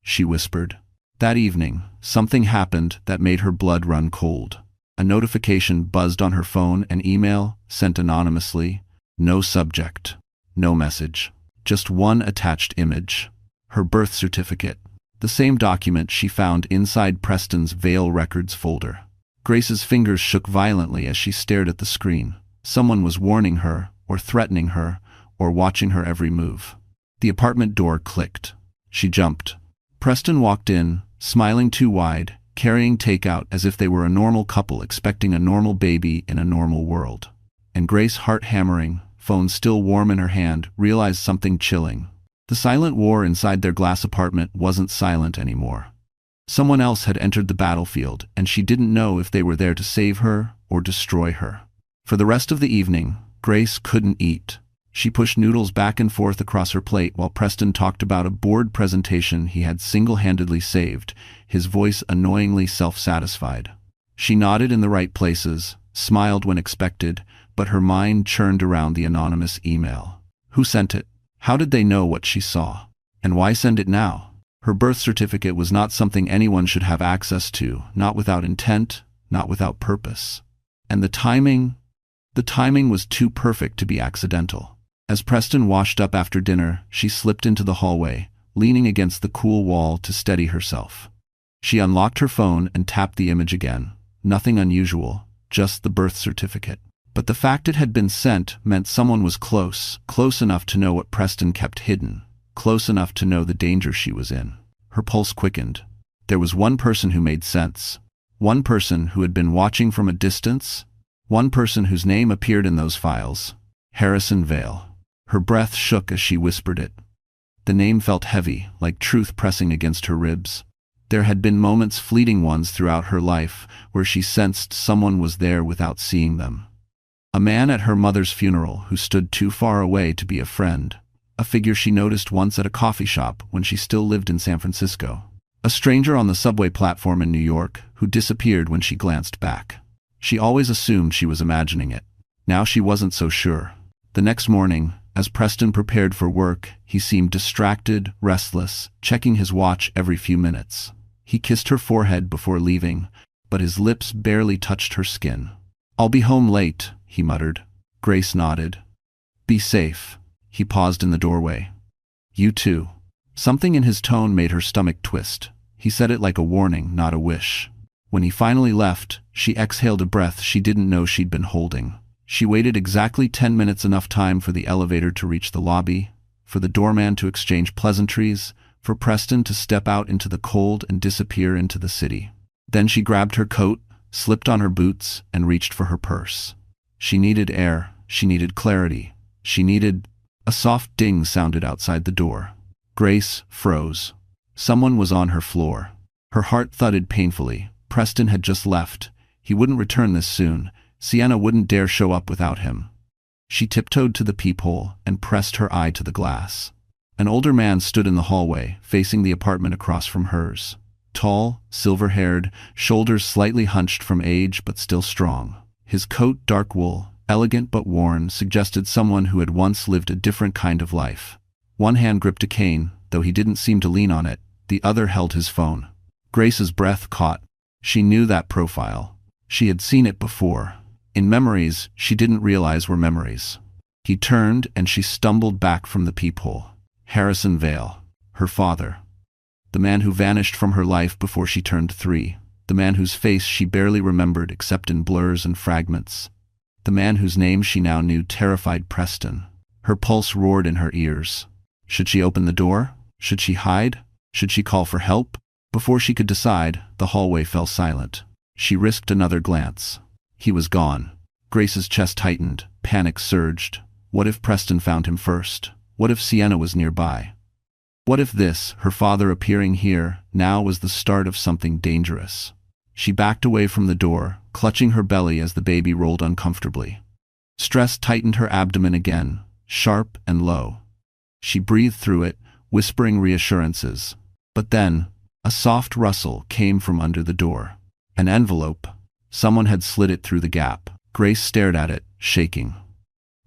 she whispered. That evening, something happened that made her blood run cold. A notification buzzed on her phone, an email, sent anonymously. No subject, no message, just one attached image. Her birth certificate, the same document she found inside Preston's Vale Records folder. Grace's fingers shook violently as she stared at the screen. Someone was warning her, or threatening her, or watching her every move. The apartment door clicked. She jumped. Preston walked in, smiling too wide, carrying takeout as if they were a normal couple expecting a normal baby in a normal world. And Grace, heart hammering, phone still warm in her hand, realized something chilling. The silent war inside their glass apartment wasn't silent anymore. Someone else had entered the battlefield, and she didn't know if they were there to save her or destroy her. For the rest of the evening, Grace couldn't eat. She pushed noodles back and forth across her plate while Preston talked about a board presentation he had single-handedly saved, his voice annoyingly self-satisfied. She nodded in the right places, smiled when expected, but her mind churned around the anonymous email. Who sent it? How did they know what she saw? And why send it now? Her birth certificate was not something anyone should have access to, not without intent, not without purpose. And the timing was too perfect to be accidental. As Preston washed up after dinner, she slipped into the hallway, leaning against the cool wall to steady herself. She unlocked her phone and tapped the image again. Nothing unusual, just the birth certificate. But the fact it had been sent meant someone was close enough to know what Preston kept hidden, close enough to know the danger she was in. Her pulse quickened. There was one person who made sense. One person who had been watching from a distance. One person whose name appeared in those files. Harrison Vale. Her breath shook as she whispered it. The name felt heavy, like truth pressing against her ribs. There had been moments, fleeting ones throughout her life, where she sensed someone was there without seeing them. A man at her mother's funeral who stood too far away to be a friend. A figure she noticed once at a coffee shop when she still lived in San Francisco. A stranger on the subway platform in New York who disappeared when she glanced back. She always assumed she was imagining it. Now she wasn't so sure. The next morning, as Preston prepared for work, he seemed distracted, restless, checking his watch every few minutes. He kissed her forehead before leaving, but his lips barely touched her skin. "I'll be home late," he muttered. Grace nodded. "Be safe." He paused in the doorway. "You too." Something in his tone made her stomach twist. He said it like a warning, not a wish. When he finally left, she exhaled a breath she didn't know she'd been holding. She waited exactly 10 minutes, enough time for the elevator to reach the lobby, for the doorman to exchange pleasantries, for Preston to step out into the cold and disappear into the city. Then she grabbed her coat, slipped on her boots, and reached for her purse. She needed air, she needed clarity, she needed... A soft ding sounded outside the door. Grace froze. Someone was on her floor. Her heart thudded painfully. Preston had just left. He wouldn't return this soon. Sienna wouldn't dare show up without him. She tiptoed to the peephole and pressed her eye to the glass. An older man stood in the hallway, facing the apartment across from hers. Tall, silver-haired, shoulders slightly hunched from age but still strong. His coat, dark wool, elegant but worn, suggested someone who had once lived a different kind of life. One hand gripped a cane, though he didn't seem to lean on it. The other held his phone. Grace's breath caught. She knew that profile. She had seen it before. In memories she didn't realize were memories. He turned and she stumbled back from the peephole. Harrison Vale. Her father. The man who vanished from her life before she turned 3. The man whose face she barely remembered except in blurs and fragments. The man whose name she now knew terrified Preston. Her pulse roared in her ears. Should she open the door? Should she hide? Should she call for help? Before she could decide, the hallway fell silent. She risked another glance. He was gone. Grace's chest tightened. Panic surged. What if Preston found him first? What if Sienna was nearby? What if this, her father appearing here, now was the start of something dangerous? She backed away from the door, clutching her belly as the baby rolled uncomfortably. Stress tightened her abdomen again, sharp and low. She breathed through it, whispering reassurances. But then, a soft rustle came from under the door. An envelope. Someone had slid it through the gap. Grace stared at it, shaking.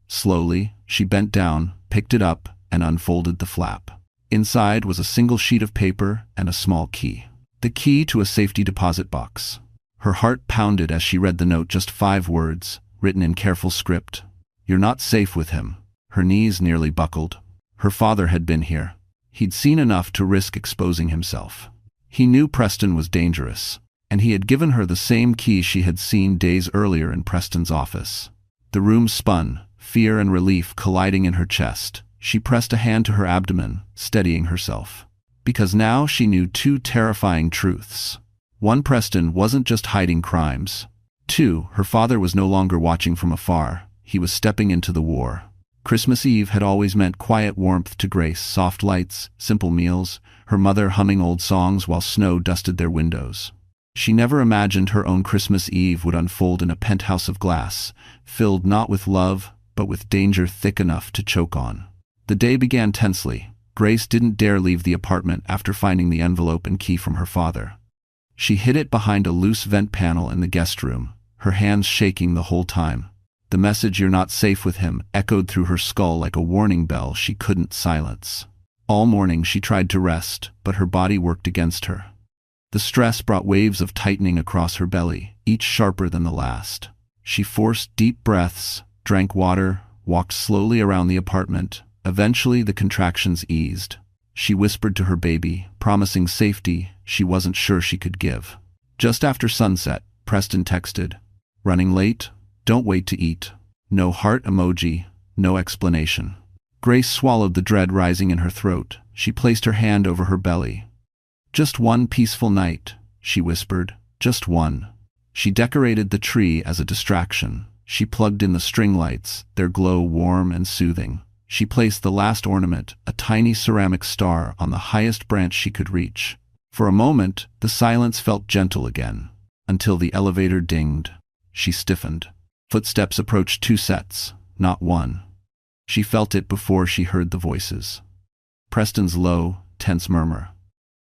Slowly, she bent down, picked it up, and unfolded the flap. Inside was a single sheet of paper and a small key. The key to a safety deposit box. Her heart pounded as she read the note, just 5 words, written in careful script. "You're not safe with him." Her knees nearly buckled. Her father had been here. He'd seen enough to risk exposing himself. He knew Preston was dangerous, and he had given her the same key she had seen days earlier in Preston's office. The room spun, fear and relief colliding in her chest. She pressed a hand to her abdomen, steadying herself. Because now she knew 2 terrifying truths. 1, Preston wasn't just hiding crimes. 2, her father was no longer watching from afar. He was stepping into the war. Christmas Eve had always meant quiet warmth to Grace, soft lights, simple meals, her mother humming old songs while snow dusted their windows. She never imagined her own Christmas Eve would unfold in a penthouse of glass, filled not with love, but with danger thick enough to choke on. The day began tensely. Grace didn't dare leave the apartment after finding the envelope and key from her father. She hid it behind a loose vent panel in the guest room, her hands shaking the whole time. The message, "You're not safe with him," echoed through her skull like a warning bell she couldn't silence. All morning she tried to rest, but her body worked against her. The stress brought waves of tightening across her belly, each sharper than the last. She forced deep breaths, drank water, walked slowly around the apartment. Eventually the contractions eased. She whispered to her baby, promising safety she wasn't sure she could give. Just after sunset, Preston texted, "Running late? Don't wait to eat." No heart emoji, no explanation. Grace swallowed the dread rising in her throat. She placed her hand over her belly. "Just one peaceful night," she whispered. "Just one." She decorated the tree as a distraction. She plugged in the string lights, their glow warm and soothing. She placed the last ornament, a tiny ceramic star, on the highest branch she could reach. For a moment, the silence felt gentle again, until the elevator dinged. She stiffened. Footsteps approached 2 sets, not 1. She felt it before she heard the voices. Preston's low, tense murmur.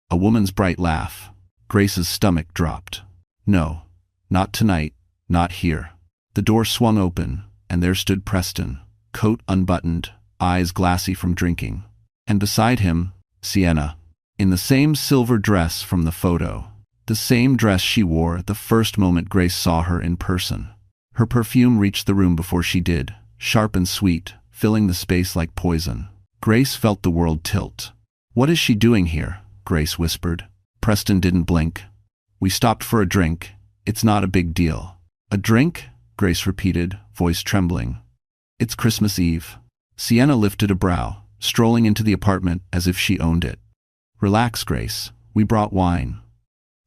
A woman's bright laugh. Grace's stomach dropped. No, not tonight, not here. The door swung open, and there stood Preston, coat unbuttoned, eyes glassy from drinking. And beside him, Sienna, in the same silver dress from the photo. The same dress she wore the first moment Grace saw her in person. Her perfume reached the room before she did, sharp and sweet, filling the space like poison. Grace felt the world tilt. "What is she doing here?" Grace whispered. Preston didn't blink. "We stopped for a drink. It's not a big deal." "A drink?" Grace repeated, voice trembling. "It's Christmas Eve." Sienna lifted a brow, strolling into the apartment as if she owned it. "Relax, Grace. We brought wine.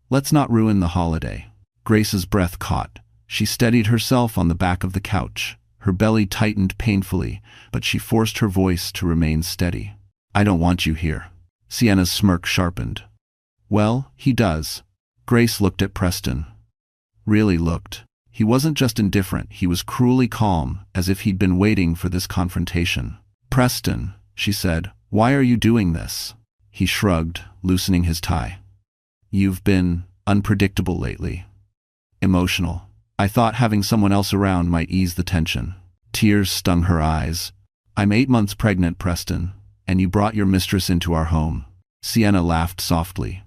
Let's not ruin the holiday." Grace's breath caught. She steadied herself on the back of the couch. Her belly tightened painfully, but she forced her voice to remain steady. "I don't want you here." Sienna's smirk sharpened. "Well, he does." Grace looked at Preston. Really looked. He wasn't just indifferent, he was cruelly calm, as if he'd been waiting for this confrontation. "Preston," she said, "why are you doing this?" He shrugged, loosening his tie. "You've been unpredictable lately. Emotional. I thought having someone else around might ease the tension." Tears stung her eyes. "I'm 8 months pregnant, Preston, and you brought your mistress into our home." Sienna laughed softly.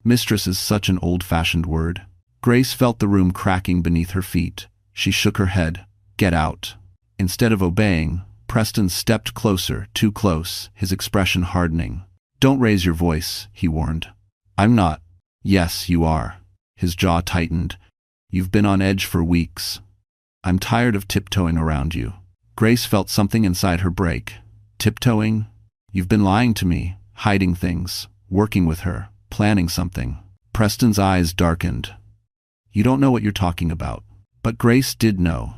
Mistress is such an old-fashioned word. Grace felt the room cracking beneath her feet. She shook her head. "Get out." Instead of obeying, Preston stepped closer, too close, his expression hardening. "Don't raise your voice," he warned. I'm not. Yes, you are. His jaw tightened. You've been on edge for weeks. I'm tired of tiptoeing around you. Grace felt something inside her break. Tiptoeing? You've been lying to me, hiding things, working with her, planning something. Preston's eyes darkened. You don't know what you're talking about. But Grace did know.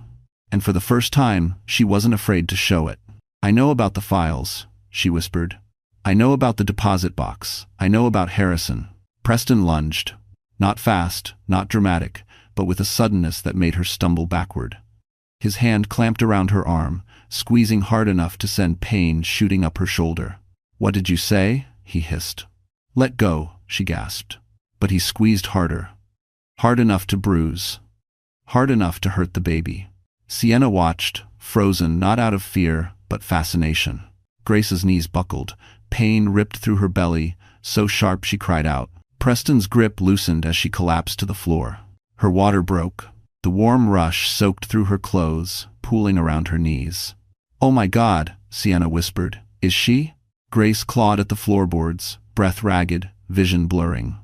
And for the first time, she wasn't afraid to show it. I know about the files, she whispered. I know about the deposit box. I know about Harrison. Preston lunged. Not fast, not dramatic, but with a suddenness that made her stumble backward. His hand clamped around her arm, squeezing hard enough to send pain shooting up her shoulder. What did you say? He hissed. Let go, she gasped. But he squeezed harder. Hard enough to bruise. Hard enough to hurt the baby. Sienna watched, frozen not out of fear, but fascination. Grace's knees buckled. Pain ripped through her belly, so sharp she cried out. Preston's grip loosened as she collapsed to the floor. Her water broke. The warm rush soaked through her clothes, pooling around her knees. Oh my God, Sienna whispered. Is she? Grace clawed at the floorboards, breath ragged, vision blurring.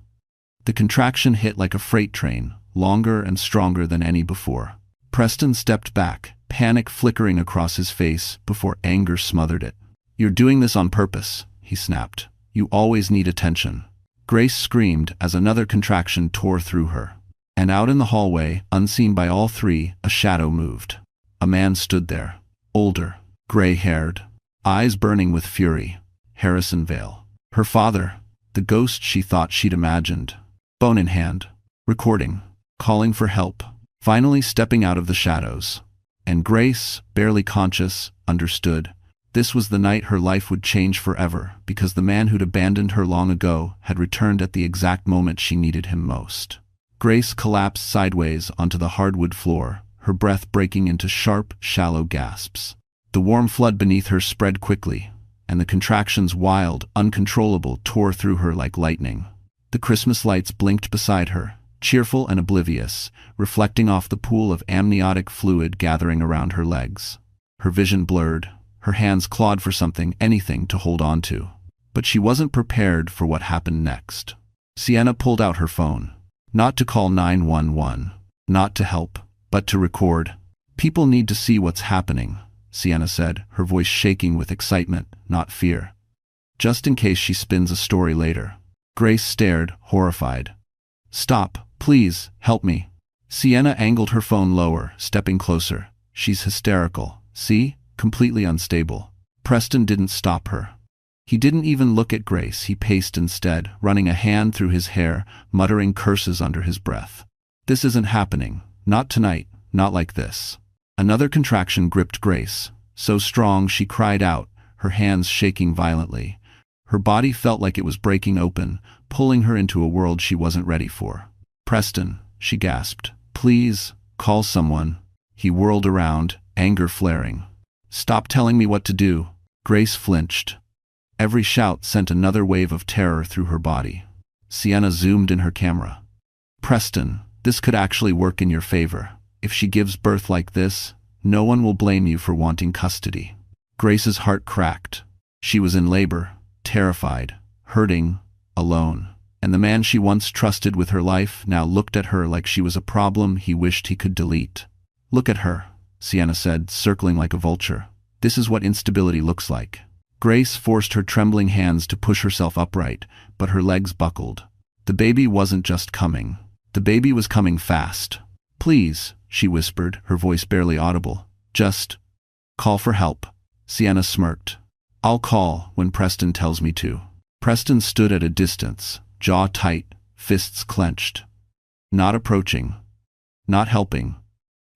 The contraction hit like a freight train, longer and stronger than any before. Preston stepped back, panic flickering across his face before anger smothered it. You're doing this on purpose, he snapped. You always need attention. Grace screamed as another contraction tore through her. And out in the hallway, unseen by all three, a shadow moved. A man stood there. Older, gray-haired, eyes burning with fury. Harrison Vale. Her father, the ghost she thought she'd imagined. Phone in hand. Recording. Calling for help. Finally stepping out of the shadows. And Grace, barely conscious, understood. This was the night her life would change forever, because the man who'd abandoned her long ago had returned at the exact moment she needed him most. Grace collapsed sideways onto the hardwood floor, her breath breaking into sharp, shallow gasps. The warm flood beneath her spread quickly, and the contractions, wild, uncontrollable, tore through her like lightning. The Christmas lights blinked beside her, cheerful and oblivious, reflecting off the pool of amniotic fluid gathering around her legs. Her vision blurred, her hands clawed for something, anything to hold on to. But she wasn't prepared for what happened next. Sienna pulled out her phone. Not to call 911, not to help, but to record. People need to see what's happening, Sienna said, her voice shaking with excitement, not fear. Just in case she spins a story later. Grace stared, horrified. Stop, please, help me. Sienna angled her phone lower, stepping closer. She's hysterical. See? Completely unstable. Preston didn't stop her. He didn't even look at Grace, he paced instead, running a hand through his hair, muttering curses under his breath. This isn't happening. Not tonight. Not like this. Another contraction gripped Grace, so strong she cried out, her hands shaking violently. Her body felt like it was breaking open, pulling her into a world she wasn't ready for. Preston, she gasped. Please, call someone. He whirled around, anger flaring. Stop telling me what to do. Grace flinched. Every shout sent another wave of terror through her body. Sienna zoomed in her camera. Preston, this could actually work in your favor. If she gives birth like this, no one will blame you for wanting custody. Grace's heart cracked. She was in labor, terrified, hurting, alone. And the man she once trusted with her life now looked at her like she was a problem he wished he could delete. Look at her, Sienna said, circling like a vulture. This is what instability looks like. Grace forced her trembling hands to push herself upright, but her legs buckled. The baby wasn't just coming. The baby was coming fast. Please, she whispered, her voice barely audible. Just call for help. Sienna smirked. I'll call when Preston tells me to. Preston stood at a distance, jaw tight, fists clenched. Not approaching. Not helping.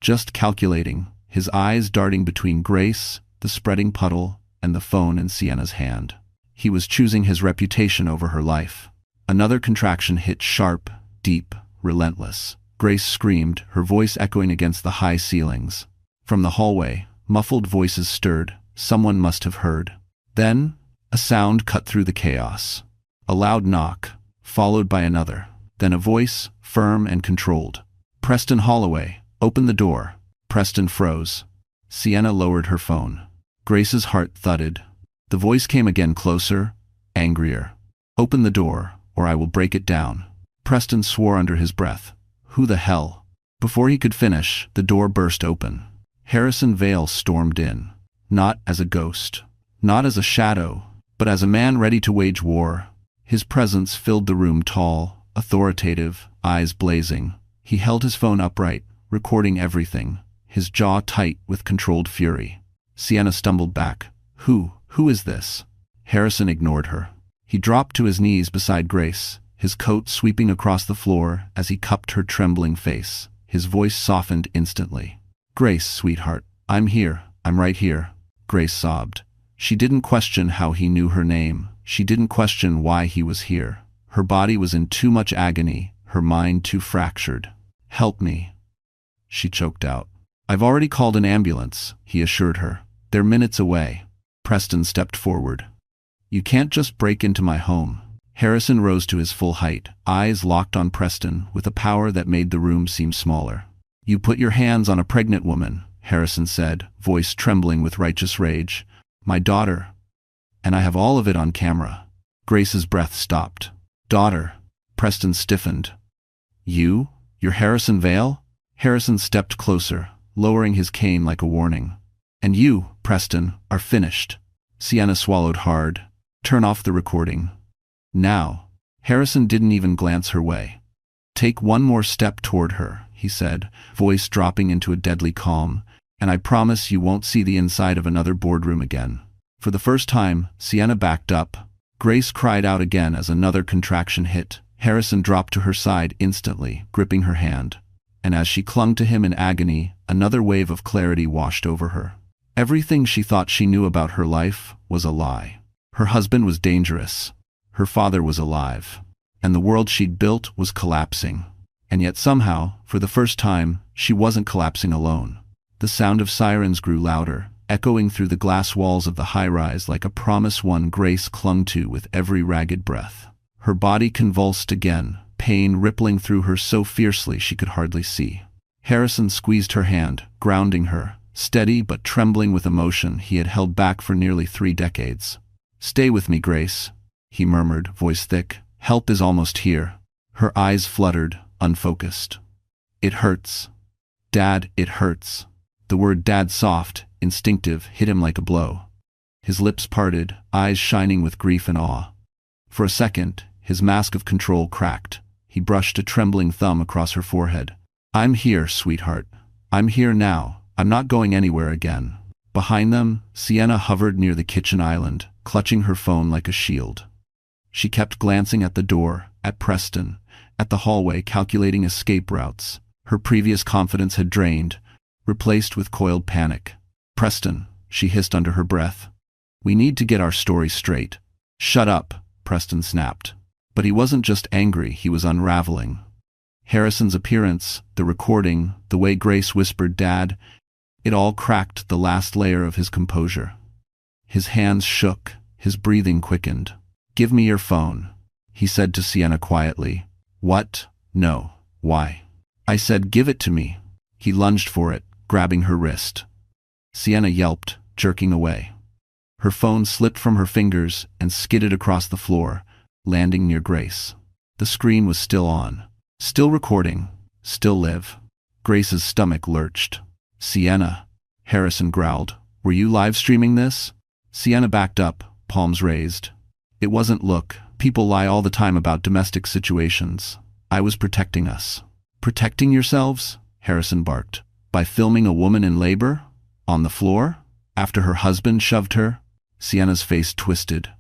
Just calculating, his eyes darting between Grace, the spreading puddle, and the phone in Sienna's hand. He was choosing his reputation over her life. Another contraction hit sharp, deep, relentless. Grace screamed, her voice echoing against the high ceilings. From the hallway, muffled voices stirred. Someone must have heard. Then, a sound cut through the chaos. A loud knock, followed by another. Then a voice, firm and controlled. Preston Holloway, open the door. Preston froze. Sienna lowered her phone. Grace's heart thudded. The voice came again, closer, angrier. Open the door, or I will break it down." Preston swore under his breath. "Who the hell?" Before he could finish, the door burst open. Harrison Vale stormed in. Not as a ghost. Not as a shadow, but as a man ready to wage war. His presence filled the room, tall, authoritative, eyes blazing. He held his phone upright, recording everything, his jaw tight with controlled fury. Sienna stumbled back. Who is this?" Harrison ignored her. He dropped to his knees beside Grace, his coat sweeping across the floor as he cupped her trembling face. His voice softened instantly. "Grace, sweetheart, I'm here. I'm right here." Grace sobbed. She didn't question how he knew her name. She didn't question why he was here. Her body was in too much agony, her mind too fractured. "Help me," she choked out. "I've already called an ambulance," he assured her. "They're minutes away." Preston stepped forward. "You can't just break into my home." Harrison rose to his full height, eyes locked on Preston with a power that made the room seem smaller. "You put your hands on a pregnant woman," Harrison said, voice trembling with righteous rage. "My daughter. And I have all of it on camera." Grace's breath stopped. "Daughter." Preston stiffened. "You? You're Harrison Vale?" Harrison stepped closer, lowering his cane like a warning. "And you, Preston, are finished." Sienna swallowed hard. "Turn off the recording. Now." Harrison didn't even glance her way. "Take one more step toward her," he said, voice dropping into a deadly calm, "and I promise you won't see the inside of another boardroom again." For the first time, Sienna backed up. Grace cried out again as another contraction hit. Harrison dropped to her side instantly, gripping her hand. And as she clung to him in agony, another wave of clarity washed over her. Everything she thought she knew about her life was a lie. Her husband was dangerous. Her father was alive. And the world she'd built was collapsing. And yet somehow, for the first time, she wasn't collapsing alone. The sound of sirens grew louder, echoing through the glass walls of the high-rise like a promise one Grace clung to with every ragged breath. Her body convulsed again, pain rippling through her so fiercely she could hardly see. Harrison squeezed her hand, grounding her, steady but trembling with emotion he had held back for nearly 3 decades. "Stay with me, Grace," he murmured, voice thick. "Help is almost here." Her eyes fluttered, unfocused. "It hurts. Dad, it hurts." The word "dad," soft, instinctive, hit him like a blow. His lips parted, eyes shining with grief and awe. For a second, his mask of control cracked. He brushed a trembling thumb across her forehead. "I'm here, sweetheart. I'm here now. I'm not going anywhere again." Behind them, Sienna hovered near the kitchen island, clutching her phone like a shield. She kept glancing at the door, at Preston, at the hallway, calculating escape routes. Her previous confidence had drained, replaced with coiled panic. "Preston," she hissed under her breath. "We need to get our story straight." "Shut up," Preston snapped. But he wasn't just angry, he was unraveling. Harrison's appearance, the recording, the way Grace whispered "Dad," it all cracked the last layer of his composure. His hands shook, his breathing quickened. "Give me your phone," he said to Sienna quietly. "What? No. Why?" "I said give it to me." He lunged for it, grabbing her wrist. Sienna yelped, jerking away. Her phone slipped from her fingers and skidded across the floor, landing near Grace. The screen was still on. Still recording. Still live. Grace's stomach lurched. "Sienna," Harrison growled. "Were you live streaming this?" Sienna backed up, palms raised. "It wasn't. Look, people lie all the time about domestic situations. I was protecting us." "Protecting yourselves?" Harrison barked. "By filming a woman in labor? On the floor? After her husband shoved her?" Sienna's face twisted.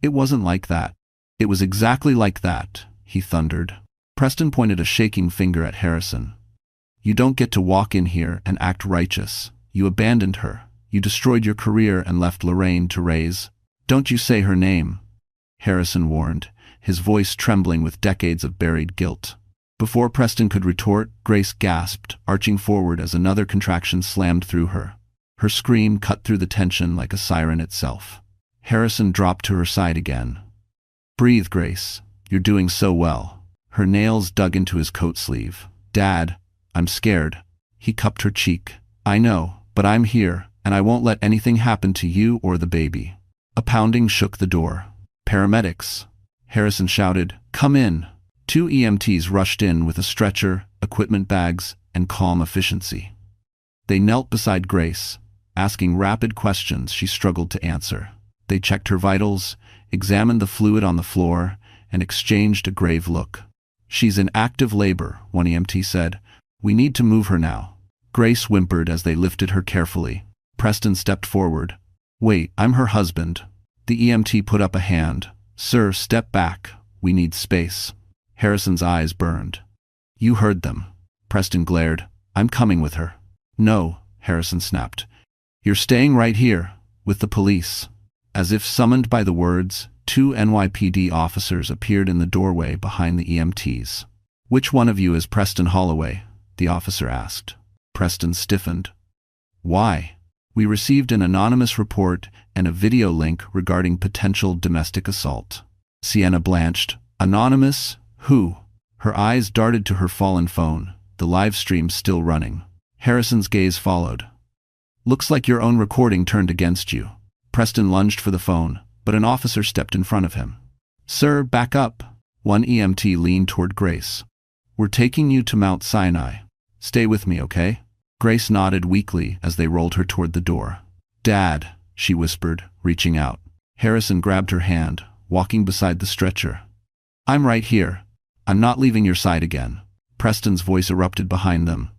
"It wasn't like that." "It was exactly like that," he thundered. Preston pointed a shaking finger at Harrison. "You don't get to walk in here and act righteous. You abandoned her. You destroyed your career and left Lorraine to raise." "Don't you say her name," Harrison warned, his voice trembling with decades of buried guilt. Before Preston could retort, Grace gasped, arching forward as another contraction slammed through her. Her scream cut through the tension like a siren itself. Harrison dropped to her side again. "Breathe, Grace. You're doing so well." Her nails dug into his coat sleeve. "Dad, I'm scared." He cupped her cheek. "I know, but I'm here, and I won't let anything happen to you or the baby." A pounding shook the door. "Paramedics." Harrison shouted, "Come in." 2 EMTs rushed in with a stretcher, equipment bags, and calm efficiency. They knelt beside Grace, asking rapid questions she struggled to answer. They checked her vitals, examined the fluid on the floor, and exchanged a grave look. "She's in active labor," one EMT said. "We need to move her now." Grace whimpered as they lifted her carefully. Preston stepped forward. "Wait, I'm her husband." The EMT put up a hand. "Sir, step back. We need space." Harrison's eyes burned. "You heard them." Preston glared. "I'm coming with her." "No," Harrison snapped. "You're staying right here, with the police." As if summoned by the words, 2 NYPD officers appeared in the doorway behind the EMTs. "Which one of you is Preston Holloway?" the officer asked. Preston stiffened. "Why?" "We received an anonymous report and a video link regarding potential domestic assault." Sienna blanched. "Anonymous? Who?" Her eyes darted to her fallen phone, the live stream still running. Harrison's gaze followed. "Looks like your own recording turned against you." Preston lunged for the phone, but an officer stepped in front of him. "Sir, back up." One EMT leaned toward Grace. "We're taking you to Mount Sinai. Stay with me, okay?" Grace nodded weakly as they rolled her toward the door. "Dad," she whispered, reaching out. Harrison grabbed her hand, walking beside the stretcher. "I'm right here. I'm not leaving your side again." Preston's voice erupted behind them.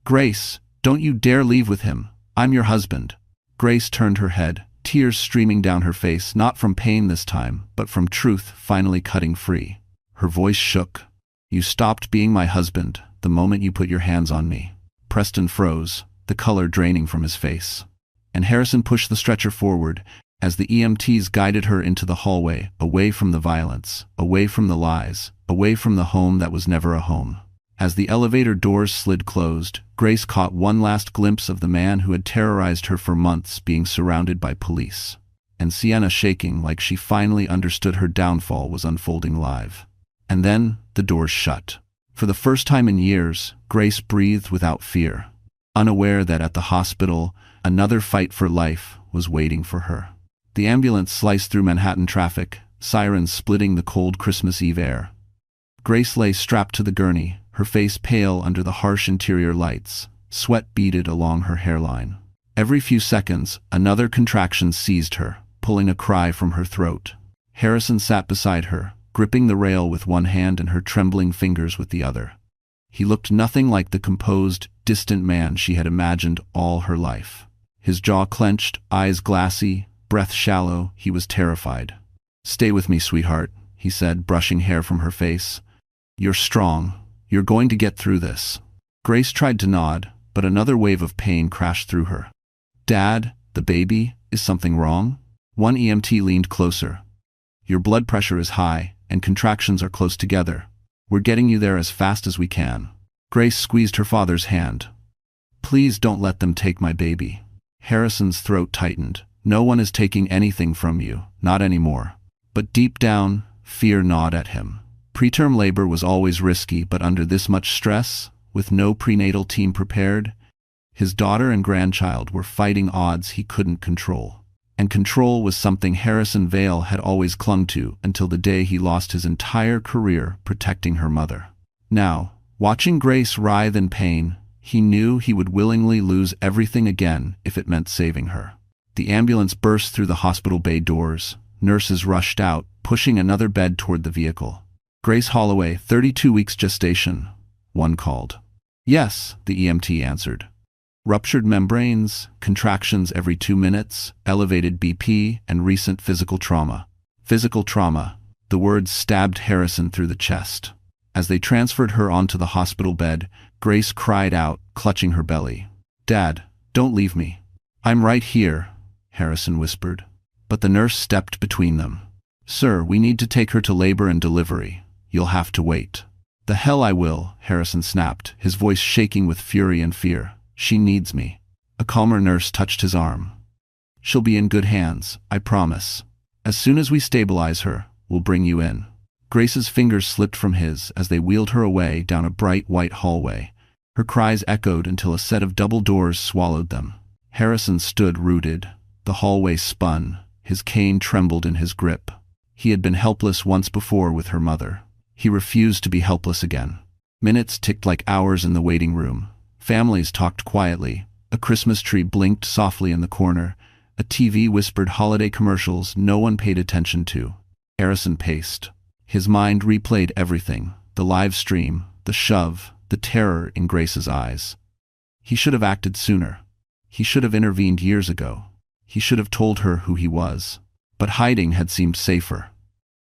"Grace, don't you dare leave with him. I'm your husband." Grace turned her head, tears streaming down her face, not from pain this time, but from truth finally cutting free. Her voice shook. "You stopped being my husband the moment you put your hands on me." Preston froze, the color draining from his face. And Harrison pushed the stretcher forward as the EMTs guided her into the hallway, away from the violence, away from the lies, away from the home that was never a home. As the elevator doors slid closed, Grace caught one last glimpse of the man who had terrorized her for months, being surrounded by police, and Sienna shaking like she finally understood her downfall was unfolding live. And then the doors shut. For the first time in years, Grace breathed without fear, unaware that at the hospital, another fight for life was waiting for her. The ambulance sliced through Manhattan traffic, sirens splitting the cold Christmas Eve air. Grace lay strapped to the gurney, her face pale under the harsh interior lights, sweat beaded along her hairline. Every few seconds, another contraction seized her, pulling a cry from her throat. Harrison sat beside her, gripping the rail with one hand and her trembling fingers with the other. He looked nothing like the composed, distant man she had imagined all her life. His jaw clenched, eyes glassy, breath shallow. He was terrified. "Stay with me, sweetheart," he said, brushing hair from her face. "You're strong. You're going to get through this." Grace tried to nod, but another wave of pain crashed through her. "Dad, the baby, is something wrong?" One EMT leaned closer. "Your blood pressure is high, and contractions are close together. We're getting you there as fast as we can." Grace squeezed her father's hand. "Please don't let them take my baby." Harrison's throat tightened. "No one is taking anything from you, not anymore." But deep down, fear gnawed at him. Preterm labor was always risky, but under this much stress, with no prenatal team prepared, his daughter and grandchild were fighting odds he couldn't control. And control was something Harrison Vale had always clung to until the day he lost his entire career protecting her mother. Now, watching Grace writhe in pain, he knew he would willingly lose everything again if it meant saving her. The ambulance burst through the hospital bay doors. Nurses rushed out, pushing another bed toward the vehicle. "Grace Holloway, 32 weeks gestation," one called. "Yes," the EMT answered. "Ruptured membranes, contractions every 2 minutes, elevated BP, and recent physical trauma." Physical trauma. The words stabbed Harrison through the chest. As they transferred her onto the hospital bed, Grace cried out, clutching her belly. "Dad, don't leave me." "I'm right here," Harrison whispered. But the nurse stepped between them. "Sir, we need to take her to labor and delivery. You'll have to wait." "The hell I will," Harrison snapped, his voice shaking with fury and fear. "She needs me." A calmer nurse touched his arm. "She'll be in good hands, I promise. As soon as we stabilize her, we'll bring you in." Grace's fingers slipped from his as they wheeled her away down a bright white hallway. Her cries echoed until a set of double doors swallowed them. Harrison stood rooted. The hallway spun. His cane trembled in his grip. He had been helpless once before with her mother. He refused to be helpless again. Minutes ticked like hours in the waiting room. Families talked quietly. A Christmas tree blinked softly in the corner. A TV whispered holiday commercials no one paid attention to. Harrison paced. His mind replayed everything. The live stream, the shove, the terror in Grace's eyes. He should have acted sooner. He should have intervened years ago. He should have told her who he was. But hiding had seemed safer.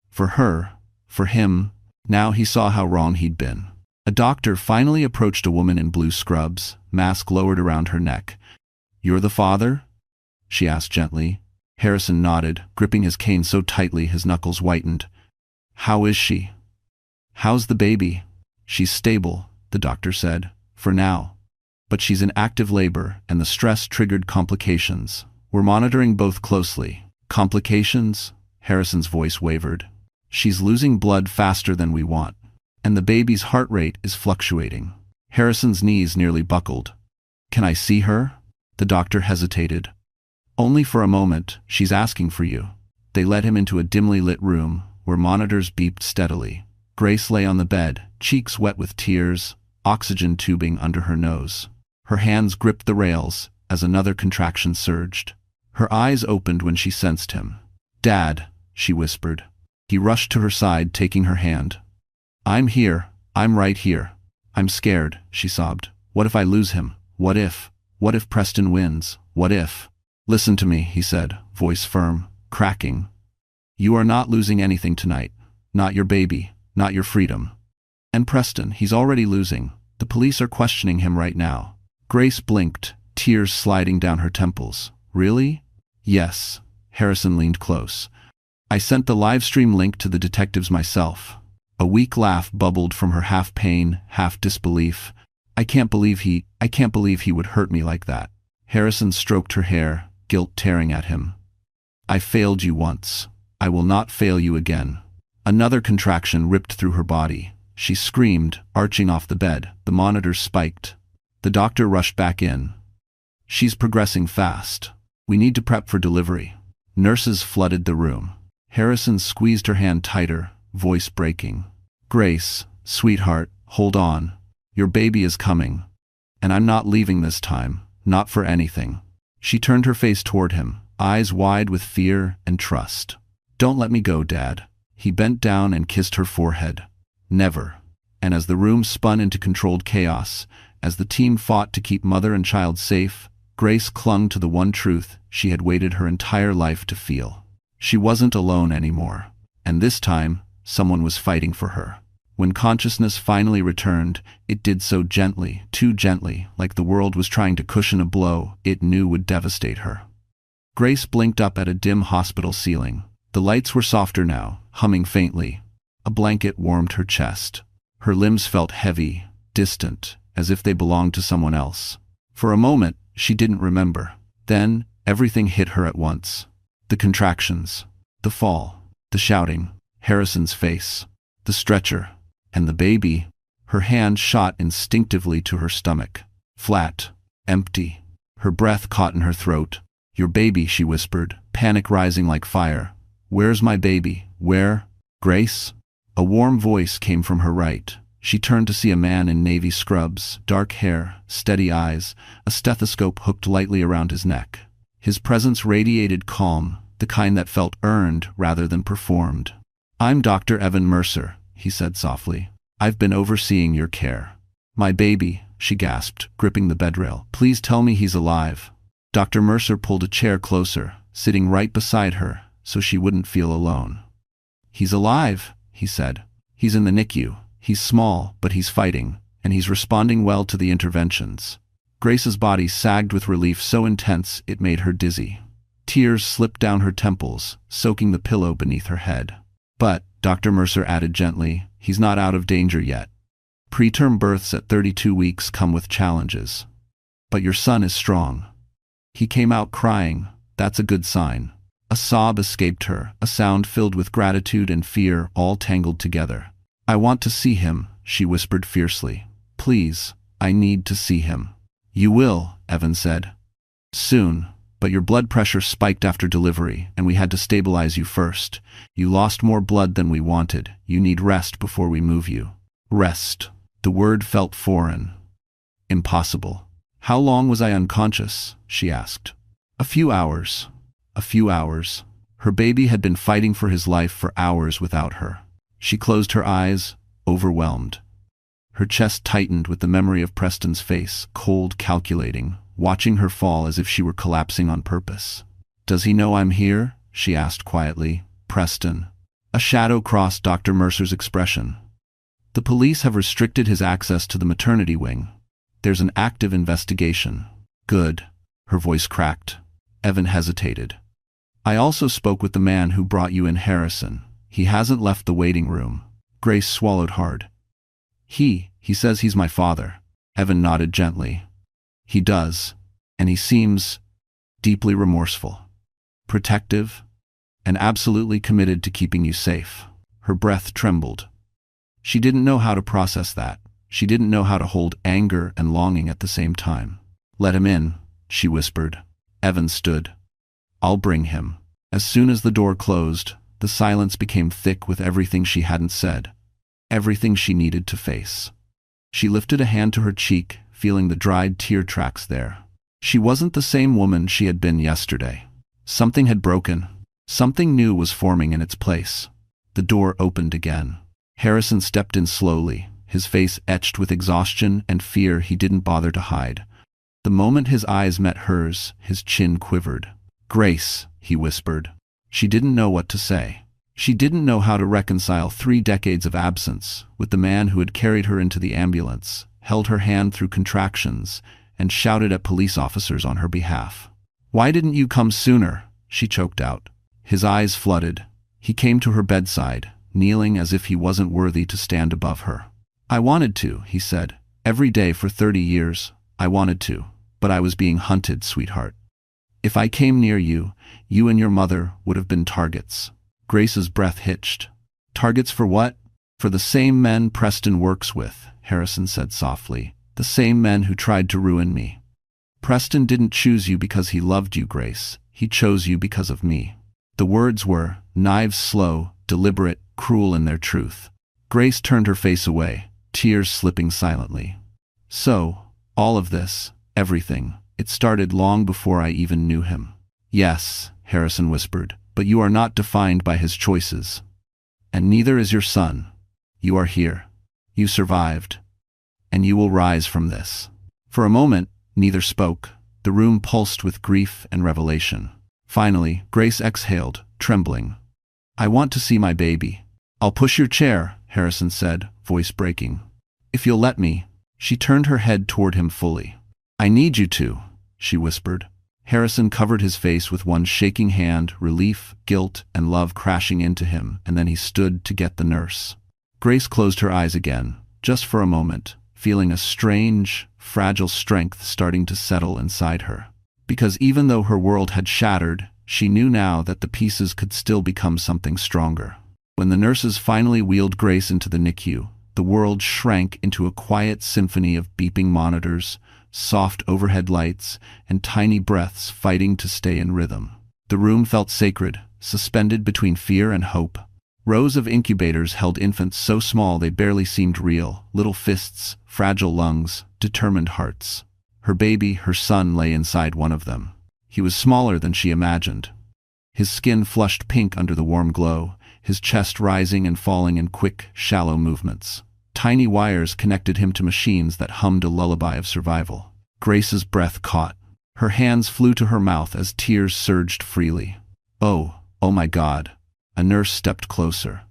For her, for him, now he saw how wrong he'd been. A doctor finally approached a woman in blue scrubs, mask lowered around her neck. "You're the father?" she asked gently. Harrison nodded, gripping his cane so tightly his knuckles whitened. "How is she?" "How's the baby?" "She's stable," the doctor said, "for now. But she's in active labor, and the stress triggered complications. We're monitoring both closely." "Complications?" Harrison's voice wavered. "She's losing blood faster than we want, and the baby's heart rate is fluctuating." Harrison's knees nearly buckled. "Can I see her?" The doctor hesitated. "Only for a moment. She's asking for you." They led him into a dimly lit room, where monitors beeped steadily. Grace lay on the bed, cheeks wet with tears, oxygen tubing under her nose. Her hands gripped the rails as another contraction surged. Her eyes opened when she sensed him. "Dad," she whispered. He rushed to her side, taking her hand. "I'm here. I'm right here." "I'm scared," she sobbed. "What if I lose him? What if Preston wins? What if?" "Listen to me," he said, voice firm, cracking. "You are not losing anything tonight. Not your baby, not your freedom. And Preston, he's already losing. The police are questioning him right now." Grace blinked, tears sliding down her temples. "Really?" "Yes." Harrison leaned close. "I sent the live stream link to the detectives myself." A weak laugh bubbled from her, half pain, half disbelief. I can't believe he would hurt me like that." Harrison stroked her hair, guilt tearing at him. "I failed you once. I will not fail you again." Another contraction ripped through her body. She screamed, arching off the bed. The monitors spiked. The doctor rushed back in. "She's progressing fast. We need to prep for delivery." Nurses flooded the room. Harrison squeezed her hand tighter, voice breaking. "Grace, sweetheart, hold on. Your baby is coming. And I'm not leaving this time, not for anything." She turned her face toward him, eyes wide with fear and trust. "Don't let me go, Dad." He bent down and kissed her forehead. "Never." And as the room spun into controlled chaos, as the team fought to keep mother and child safe, Grace clung to the one truth she had waited her entire life to feel. She wasn't alone anymore. And this time, someone was fighting for her. When consciousness finally returned, it did so gently, too gently, like the world was trying to cushion a blow it knew would devastate her. Grace blinked up at a dim hospital ceiling. The lights were softer now, humming faintly. A blanket warmed her chest. Her limbs felt heavy, distant, as if they belonged to someone else. For a moment, she didn't remember. Then, everything hit her at once. The contractions, the fall, the shouting, Harrison's face, the stretcher, and the baby. Her hand shot instinctively to her stomach. Flat, empty. Her breath caught in her throat. "Your baby," she whispered, panic rising like fire. "Where's my baby? Where?" "Grace?" A warm voice came from her right. She turned to see a man in navy scrubs, dark hair, steady eyes, a stethoscope hooked lightly around his neck. His presence radiated calm, the kind that felt earned rather than performed. "I'm Dr. Evan Mercer," he said softly. "I've been overseeing your care." "My baby," she gasped, gripping the bedrail. "Please tell me he's alive." Dr. Mercer pulled a chair closer, sitting right beside her, so she wouldn't feel alone. "He's alive," he said. "He's in the NICU. He's small, but he's fighting, and he's responding well to the interventions." Grace's body sagged with relief so intense it made her dizzy. Tears slipped down her temples, soaking the pillow beneath her head. "But," Dr. Mercer added gently, "he's not out of danger yet. Preterm births at 32 weeks come with challenges. But your son is strong." He came out crying. "That's a good sign." A sob escaped her, a sound filled with gratitude and fear all tangled together. "I want to see him," she whispered fiercely. "Please, I need to see him." "You will," Evan said. "Soon." But your blood pressure spiked after delivery, and we had to stabilize you first. You lost more blood than we wanted. You need rest before we move you." Rest. The word felt foreign. Impossible. "How long was I unconscious?" she asked. "A few hours. A few hours." Her baby had been fighting for his life for hours without her. She closed her eyes, overwhelmed. Her chest tightened with the memory of Preston's face, cold, calculating, watching her fall as if she were collapsing on purpose. "Does he know I'm here?" she asked quietly. "Preston." A shadow crossed Dr. Mercer's expression. "The police have restricted his access to the maternity wing. There's an active investigation." "Good." Her voice cracked. Evan hesitated. "I also spoke with the man who brought you in, Harrison. He hasn't left the waiting room." Grace swallowed hard. He says he's my father." Evan nodded gently. "He does, and he seems deeply remorseful, protective, and absolutely committed to keeping you safe." Her breath trembled. She didn't know how to process that. She didn't know how to hold anger and longing at the same time. "Let him in," she whispered. Evan stood. "I'll bring him." As soon as the door closed, the silence became thick with everything she hadn't said, everything she needed to face. She lifted a hand to her cheek, feeling the dried tear tracks there. She wasn't the same woman she had been yesterday. Something had broken. Something new was forming in its place. The door opened again. Harrison stepped in slowly, his face etched with exhaustion and fear he didn't bother to hide. The moment his eyes met hers, his chin quivered. "Grace," he whispered. She didn't know what to say. She didn't know how to reconcile 3 decades of absence with the man who had carried her into the ambulance, held her hand through contractions, and shouted at police officers on her behalf. "Why didn't you come sooner?" she choked out. His eyes flooded. He came to her bedside, kneeling as if he wasn't worthy to stand above her. "I wanted to," he said. "Every day for 30 years, I wanted to. But I was being hunted, sweetheart. If I came near you, you and your mother would have been targets." Grace's breath hitched. "Targets for what?" "For the same men Preston works with," Harrison said softly. "The same men who tried to ruin me. Preston didn't choose you because he loved you, Grace. He chose you because of me." The words were, knives slow, deliberate, cruel in their truth. Grace turned her face away, tears slipping silently. "So, all of this, everything, it started long before I even knew him." "Yes," Harrison whispered, "but you are not defined by his choices. And neither is your son. You are here. You survived. And you will rise from this." For a moment, neither spoke. The room pulsed with grief and revelation. Finally, Grace exhaled, trembling. "I want to see my baby." "I'll push your chair," Harrison said, voice breaking. "If you'll let me." She turned her head toward him fully. "I need you to," she whispered. Harrison covered his face with one shaking hand, relief, guilt, and love crashing into him, and then he stood to get the nurse. Grace closed her eyes again, just for a moment, feeling a strange, fragile strength starting to settle inside her. Because even though her world had shattered, she knew now that the pieces could still become something stronger. When the nurses finally wheeled Grace into the NICU, the world shrank into a quiet symphony of beeping monitors, soft overhead lights, and tiny breaths fighting to stay in rhythm. The room felt sacred, suspended between fear and hope. Rows of incubators held infants so small they barely seemed real, little fists, fragile lungs, determined hearts. Her baby, her son, lay inside one of them. He was smaller than she imagined. His skin flushed pink under the warm glow, his chest rising and falling in quick, shallow movements. Tiny wires connected him to machines that hummed a lullaby of survival. Grace's breath caught. Her hands flew to her mouth as tears surged freely. Oh my God." A nurse stepped closer.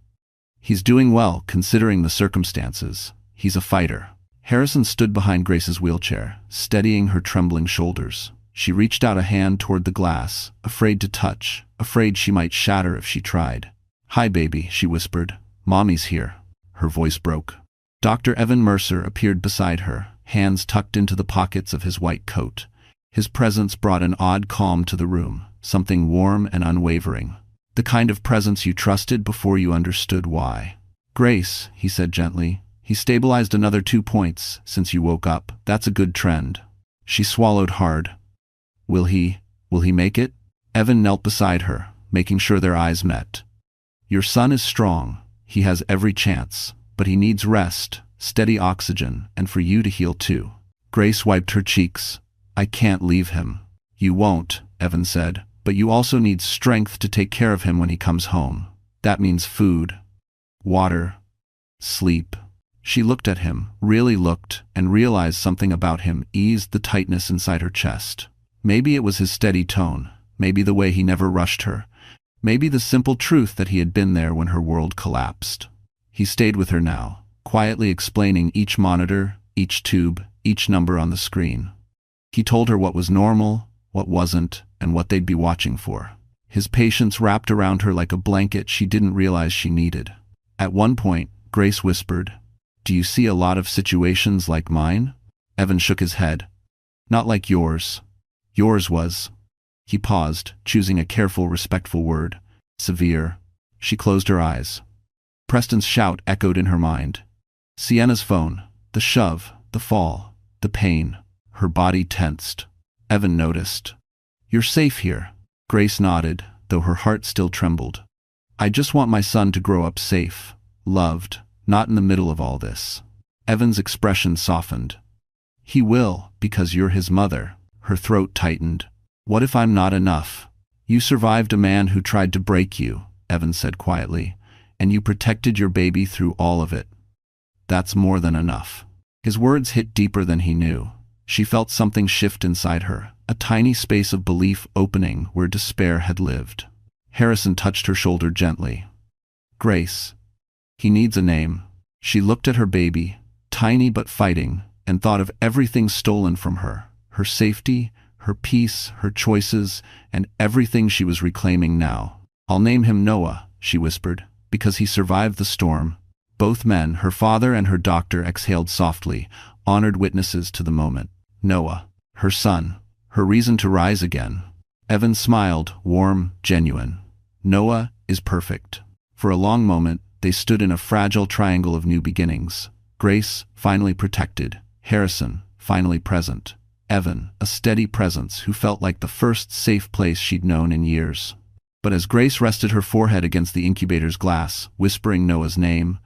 "He's doing well, considering the circumstances. He's a fighter." Harrison stood behind Grace's wheelchair, steadying her trembling shoulders. She reached out a hand toward the glass, afraid to touch, afraid she might shatter if she tried. "Hi, baby," she whispered. "Mommy's here." Her voice broke. Dr. Evan Mercer appeared beside her, hands tucked into the pockets of his white coat. His presence brought an odd calm to the room, something warm and unwavering. The kind of presence you trusted before you understood why. "Grace," he said gently, "he stabilized another 2 points since you woke up. That's a good trend." She swallowed hard. Will Will he make it? Evan knelt beside her, making sure their eyes met. Your son is strong. He has every chance. But he needs rest, steady oxygen, and for you to heal too. Grace wiped her cheeks. I can't leave him. You won't, Evan said, but you also need strength to take care of him when he comes home. That means food, water, sleep. She looked at him, really looked, and realized something about him eased the tightness inside her chest. Maybe it was his steady tone, maybe the way he never rushed her, maybe the simple truth that he had been there when her world collapsed. He stayed with her now, quietly explaining each monitor, each tube, each number on the screen. He told her what was normal, what wasn't, and what they'd be watching for. His patience wrapped around her like a blanket she didn't realize she needed. At one point, Grace whispered, "Do you see a lot of situations like mine?" Evan shook his head. "Not like yours. Yours was—" He paused, choosing a careful, respectful word. "Severe." She closed her eyes. Preston's shout echoed in her mind. Sienna's phone, the shove, the fall, the pain. Her body tensed. Evan noticed. "You're safe here." Grace nodded, though her heart still trembled. "I just want my son to grow up safe, loved, not in the middle of all this." Evan's expression softened. "He will, because you're his mother." Her throat tightened. "What if I'm not enough?" "You survived a man who tried to break you," Evan said quietly, "and you protected your baby through all of it. That's more than enough." His words hit deeper than he knew. She felt something shift inside her, a tiny space of belief opening where despair had lived. Harrison touched her shoulder gently. "Grace. He needs a name." She looked at her baby, tiny but fighting, and thought of everything stolen from her, her safety, her peace, her choices, and everything she was reclaiming now. "I'll name him Noah," she whispered, "because he survived the storm." Both men, her father and her doctor, exhaled softly, honored witnesses to the moment. Noah, her son, her reason to rise again. Evan smiled, warm, genuine. Noah is perfect. For a long moment, they stood in a fragile triangle of new beginnings. Grace, finally protected. Harrison, finally present. Evan, a steady presence who felt like the first safe place she'd known in years. But as Grace rested her forehead against the incubator's glass, whispering Noah's name,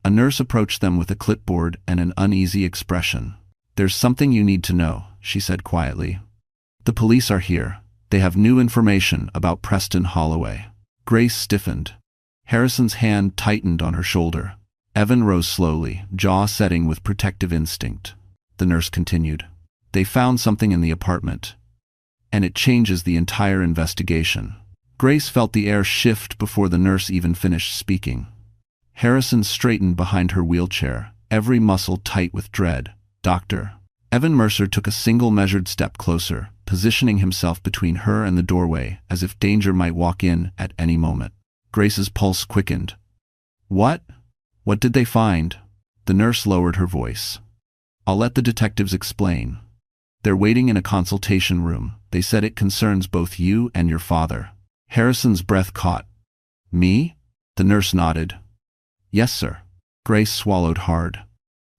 a nurse approached them with a clipboard and an uneasy expression. "There's something you need to know," she said quietly. "The police are here. They have new information about Preston Holloway." Grace stiffened. Harrison's hand tightened on her shoulder. Evan rose slowly, jaw setting with protective instinct. The nurse continued. "They found something in the apartment, and it changes the entire investigation." Grace felt the air shift before the nurse even finished speaking. Harrison straightened behind her wheelchair, every muscle tight with dread. "Doctor." Evan Mercer took a single measured step closer, positioning himself between her and the doorway, as if danger might walk in at any moment. Grace's pulse quickened. "What? What did they find?" The nurse lowered her voice. "I'll let the detectives explain. They're waiting in a consultation room. They said it concerns both you and your father." Harrison's breath caught. "Me?" The nurse nodded. "Yes, sir." Grace swallowed hard.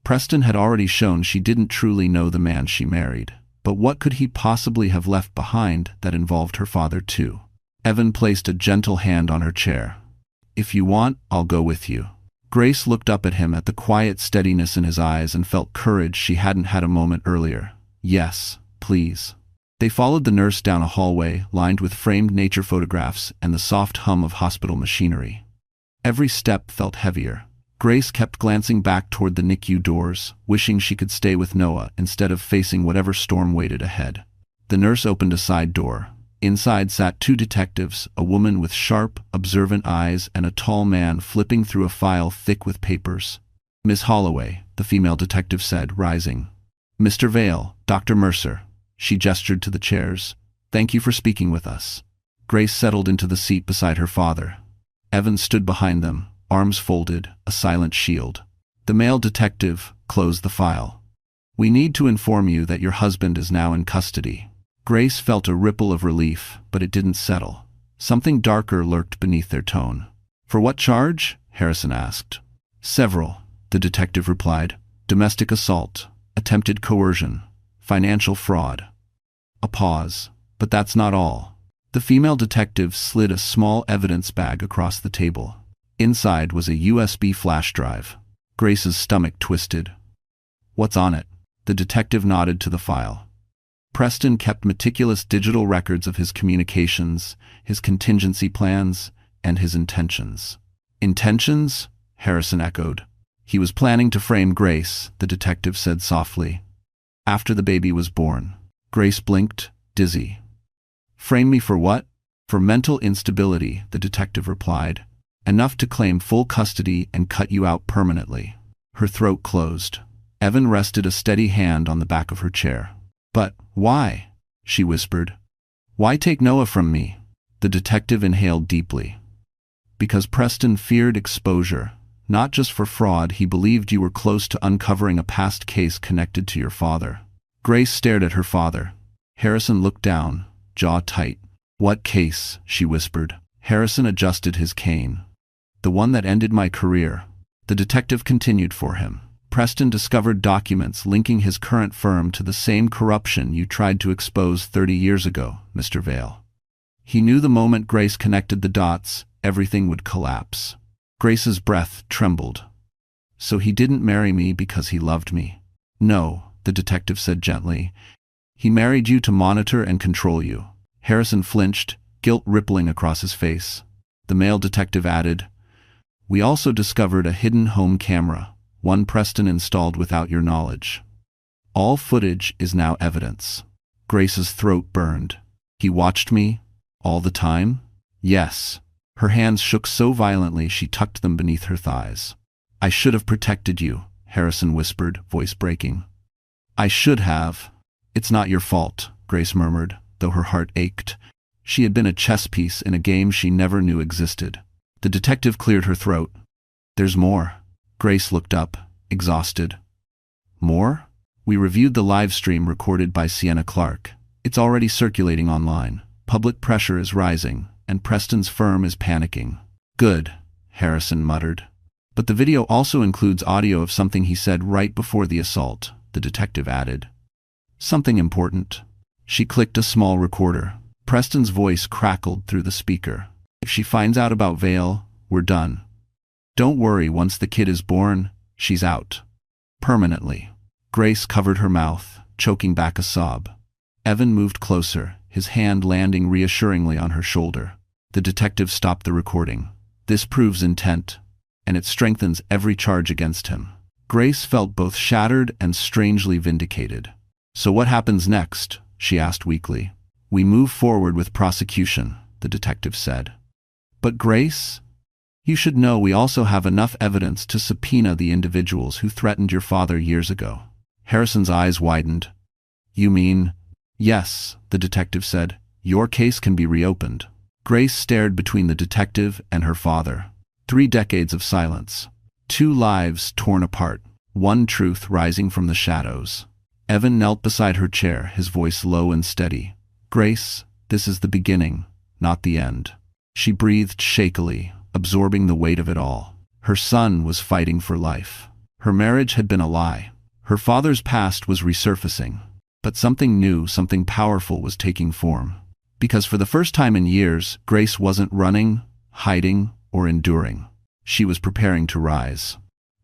Preston had already shown she didn't truly know the man she married. But what could he possibly have left behind that involved her father too? Evan placed a gentle hand on her chair. "If you want, I'll go with you." Grace looked up at him at the quiet steadiness in his eyes and felt courage she hadn't had a moment earlier. "Yes, please." They followed the nurse down a hallway lined with framed nature photographs and the soft hum of hospital machinery. Every step felt heavier. Grace kept glancing back toward the NICU doors, wishing she could stay with Noah instead of facing whatever storm waited ahead. The nurse opened a side door. Inside sat two detectives, a woman with sharp, observant eyes and a tall man flipping through a file thick with papers. "Miss Holloway," the female detective said, rising. "Mr. Vale, Dr. Mercer." She gestured to the chairs. "Thank you for speaking with us." Grace settled into the seat beside her father. Evan stood behind them, arms folded, a silent shield. The male detective closed the file. "We need to inform you that your husband is now in custody." Grace felt a ripple of relief, but it didn't settle. Something darker lurked beneath their tone. "For what charge?" Harrison asked. "Several," the detective replied. "Domestic assault, attempted coercion, financial fraud." A pause. But that's not all. The female detective slid a small evidence bag across the table. Inside was a USB flash drive. Grace's stomach twisted. "What's on it?" The detective nodded to the file. Preston kept meticulous digital records of his communications, his contingency plans, and his intentions. "Intentions?" Harrison echoed. "He was planning to frame Grace," the detective said softly. "After the baby was born." Grace blinked, dizzy. "Frame me for what?" "For mental instability," the detective replied. "Enough to claim full custody and cut you out permanently." Her throat closed. Evan rested a steady hand on the back of her chair. "But why?" she whispered. "Why take Noah from me?" The detective inhaled deeply. "Because Preston feared exposure. Not just for fraud, he believed you were close to uncovering a past case connected to your father." Grace stared at her father. Harrison looked down, jaw tight. "What case?" she whispered. Harrison adjusted his cane. "The one that ended my career." The detective continued for him. "Preston discovered documents linking his current firm to the same corruption you tried to expose 30 years ago, Mr. Vale. He knew the moment Grace connected the dots, everything would collapse." Grace's breath trembled. "So he didn't marry me because he loved me?" "No," the detective said gently. "He married you to monitor and control you." Harrison flinched, guilt rippling across his face. The male detective added, "We also discovered a hidden home camera, one Preston installed without your knowledge. All footage is now evidence." Grace's throat burned. "He watched me? All the time?" "Yes." Her hands shook so violently she tucked them beneath her thighs. "I should have protected you," Harrison whispered, voice breaking. "I should have." "It's not your fault," Grace murmured, though her heart ached. She had been a chess piece in a game she never knew existed. The detective cleared her throat. "There's more." Grace looked up, exhausted. "More?" "We reviewed the live stream recorded by Sienna Clark. It's already circulating online. Public pressure is rising, and Preston's firm is panicking." "Good," Harrison muttered. "But the video also includes audio of something he said right before the assault," the detective added. "Something important." She clicked a small recorder. Preston's voice crackled through the speaker. "If she finds out about Vale, we're done. Don't worry, once the kid is born, she's out. Permanently." Grace covered her mouth, choking back a sob. Evan moved closer, his hand landing reassuringly on her shoulder. The detective stopped the recording. "This proves intent, and it strengthens every charge against him." Grace felt both shattered and strangely vindicated. "So what happens next?" she asked weakly. "We move forward with prosecution," the detective said. "But Grace, you should know we also have enough evidence to subpoena the individuals who threatened your father years ago." Harrison's eyes widened. "You mean?" "Yes," the detective said. "Your case can be reopened." Grace stared between the detective and her father. 3 decades of silence. 2 lives torn apart. 1 truth rising from the shadows. Evan knelt beside her chair, his voice low and steady. "Grace, this is the beginning, not the end." She breathed shakily, absorbing the weight of it all. Her son was fighting for life. Her marriage had been a lie. Her father's past was resurfacing. But something new, something powerful was taking form. Because for the first time in years, Grace wasn't running, hiding, or enduring. She was preparing to rise.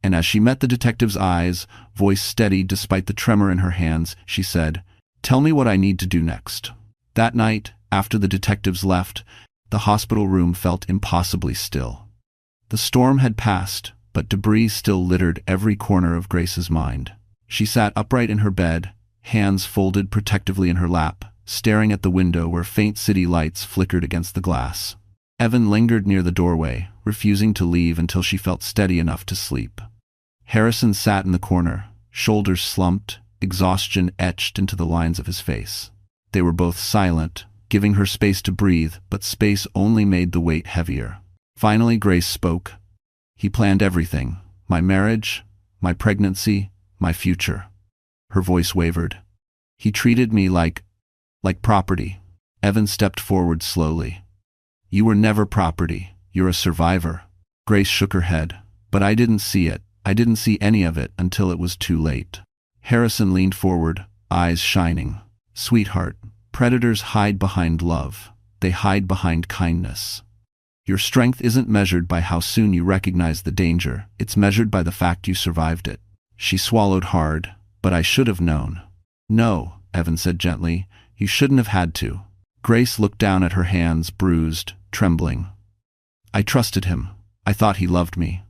And as she met the detective's eyes, voice steady despite the tremor in her hands, she said, "Tell me what I need to do next." That night, after the detectives left, the hospital room felt impossibly still. The storm had passed, but debris still littered every corner of Grace's mind. She sat upright in her bed, hands folded protectively in her lap, staring at the window where faint city lights flickered against the glass. Evan lingered near the doorway, refusing to leave until she felt steady enough to sleep. Harrison sat in the corner, shoulders slumped, exhaustion etched into the lines of his face. They were both silent, giving her space to breathe, but space only made the weight heavier. Finally, Grace spoke. "He planned everything. My marriage, my pregnancy, my future." Her voice wavered. "He treated me like property." Evan stepped forward slowly. "You were never property. You're a survivor." Grace shook her head. "But I didn't see it. I didn't see any of it until it was too late." Harrison leaned forward, eyes shining. "Sweetheart, Predators hide behind love. They hide behind kindness. Your strength isn't measured by how soon you recognize the danger, it's measured by the fact you survived it. She swallowed hard. But I should have known. No, Evan said gently, you shouldn't have had to. Grace looked down at her hands, bruised, trembling. I trusted him. I thought he loved me.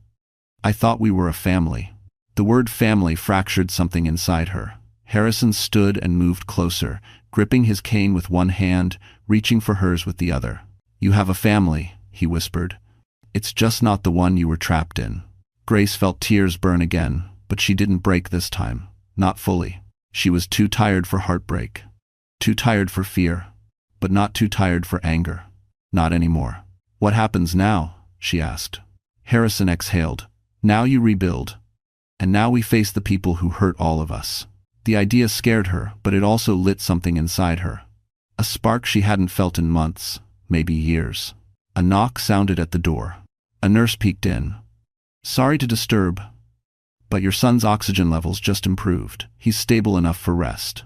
I thought we were a family. The word family fractured something inside her. Harrison stood and moved closer, gripping his cane with one hand, reaching for hers with the other. You have a family, he whispered. It's just not the one you were trapped in. Grace felt tears burn again, but she didn't break this time. Not fully. She was too tired for heartbreak. Too tired for fear. But not too tired for anger. Not anymore. What happens now? She asked. Harrison exhaled. Now you rebuild. And now we face the people who hurt all of us. The idea scared her, but it also lit something inside her. A spark she hadn't felt in months, maybe years. A knock sounded at the door. A nurse peeked in. Sorry to disturb, but your son's oxygen levels just improved. He's stable enough for rest.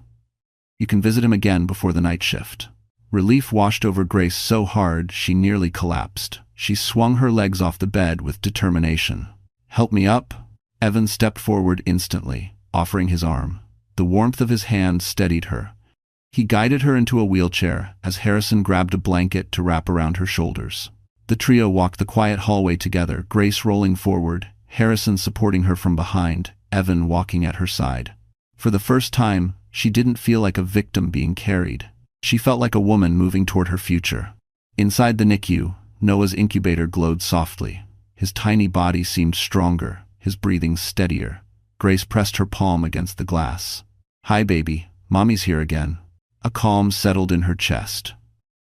You can visit him again before the night shift. Relief washed over Grace so hard she nearly collapsed. She swung her legs off the bed with determination. Help me up? Evan stepped forward instantly, offering his arm. The warmth of his hand steadied her. He guided her into a wheelchair as Harrison grabbed a blanket to wrap around her shoulders. The trio walked the quiet hallway together, Grace rolling forward, Harrison supporting her from behind, Evan walking at her side. For the first time, she didn't feel like a victim being carried. She felt like a woman moving toward her future. Inside the NICU, Noah's incubator glowed softly. His tiny body seemed stronger, his breathing steadier. Grace pressed her palm against the glass. Hi, baby. Mommy's here again. A calm settled in her chest.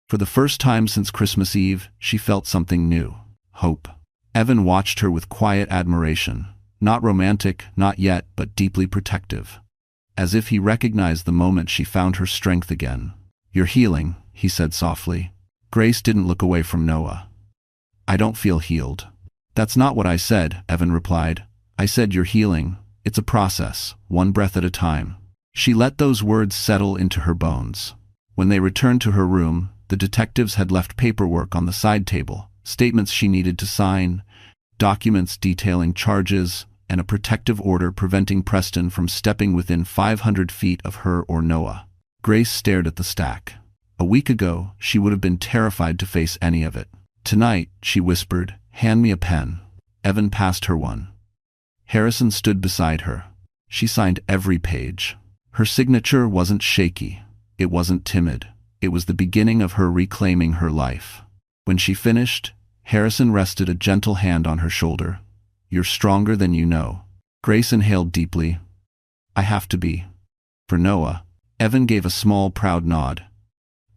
For the first time since Christmas Eve, she felt something new. Hope. Evan watched her with quiet admiration. Not romantic, not yet, but deeply protective. As if he recognized the moment she found her strength again. You're healing, he said softly. Grace didn't look away from Noah. I don't feel healed. That's not what I said, Evan replied. I said you're healing. It's a process, one breath at a time. She let those words settle into her bones. When they returned to her room, the detectives had left paperwork on the side table, statements she needed to sign, documents detailing charges, and a protective order preventing Preston from stepping within 500 feet of her or Noah. Grace stared at the stack. A week ago, she would have been terrified to face any of it. Tonight, she whispered, hand me a pen. Evan passed her one. Harrison stood beside her. She signed every page. Her signature wasn't shaky. It wasn't timid. It was the beginning of her reclaiming her life. When she finished, Harrison rested a gentle hand on her shoulder. You're stronger than you know. Grace inhaled deeply. I have to be. For Noah. Evan gave a small, proud nod.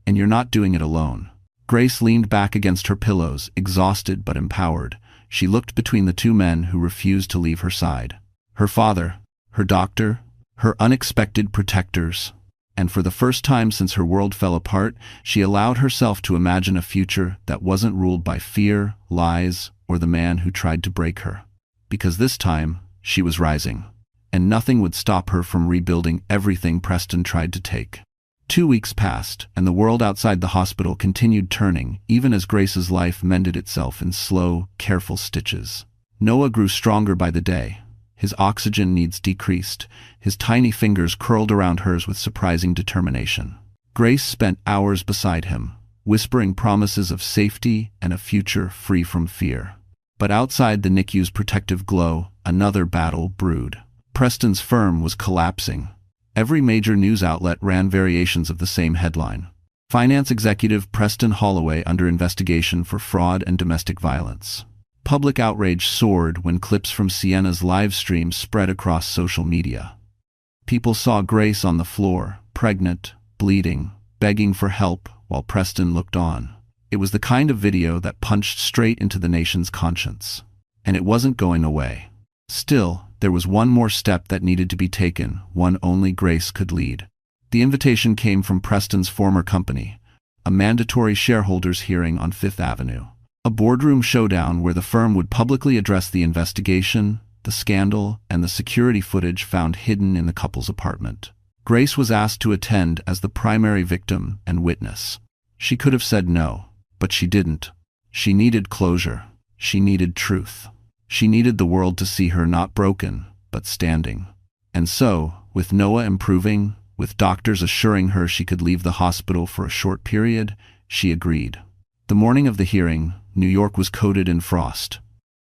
And you're not doing it alone. Grace leaned back against her pillows, exhausted but empowered. She looked between the two men who refused to leave her side. Her father, her doctor, her unexpected protectors. And for the first time since her world fell apart, she allowed herself to imagine a future that wasn't ruled by fear, lies, or the man who tried to break her. Because this time, she was rising. And nothing would stop her from rebuilding everything Preston tried to take. 2 weeks passed, and the world outside the hospital continued turning, even as Grace's life mended itself in slow, careful stitches. Noah grew stronger by the day. His oxygen needs decreased. His tiny fingers curled around hers with surprising determination. Grace spent hours beside him, whispering promises of safety and a future free from fear. But outside the NICU's protective glow, another battle brewed. Preston's firm was collapsing. Every major news outlet ran variations of the same headline. Finance executive Preston Holloway under investigation for fraud and domestic violence. Public outrage soared when clips from Sienna's live stream spread across social media. People saw Grace on the floor, pregnant, bleeding, begging for help, while Preston looked on. It was the kind of video that punched straight into the nation's conscience. And it wasn't going away. Still, there was one more step that needed to be taken, one only Grace could lead. The invitation came from Preston's former company, a mandatory shareholders hearing on Fifth Avenue. A boardroom showdown where the firm would publicly address the investigation, the scandal, and the security footage found hidden in the couple's apartment. Grace was asked to attend as the primary victim and witness. She could have said no, but she didn't. She needed closure. She needed truth. She needed the world to see her not broken, but standing. And so, with Noah improving, with doctors assuring her she could leave the hospital for a short period, she agreed. The morning of the hearing, New York was coated in frost.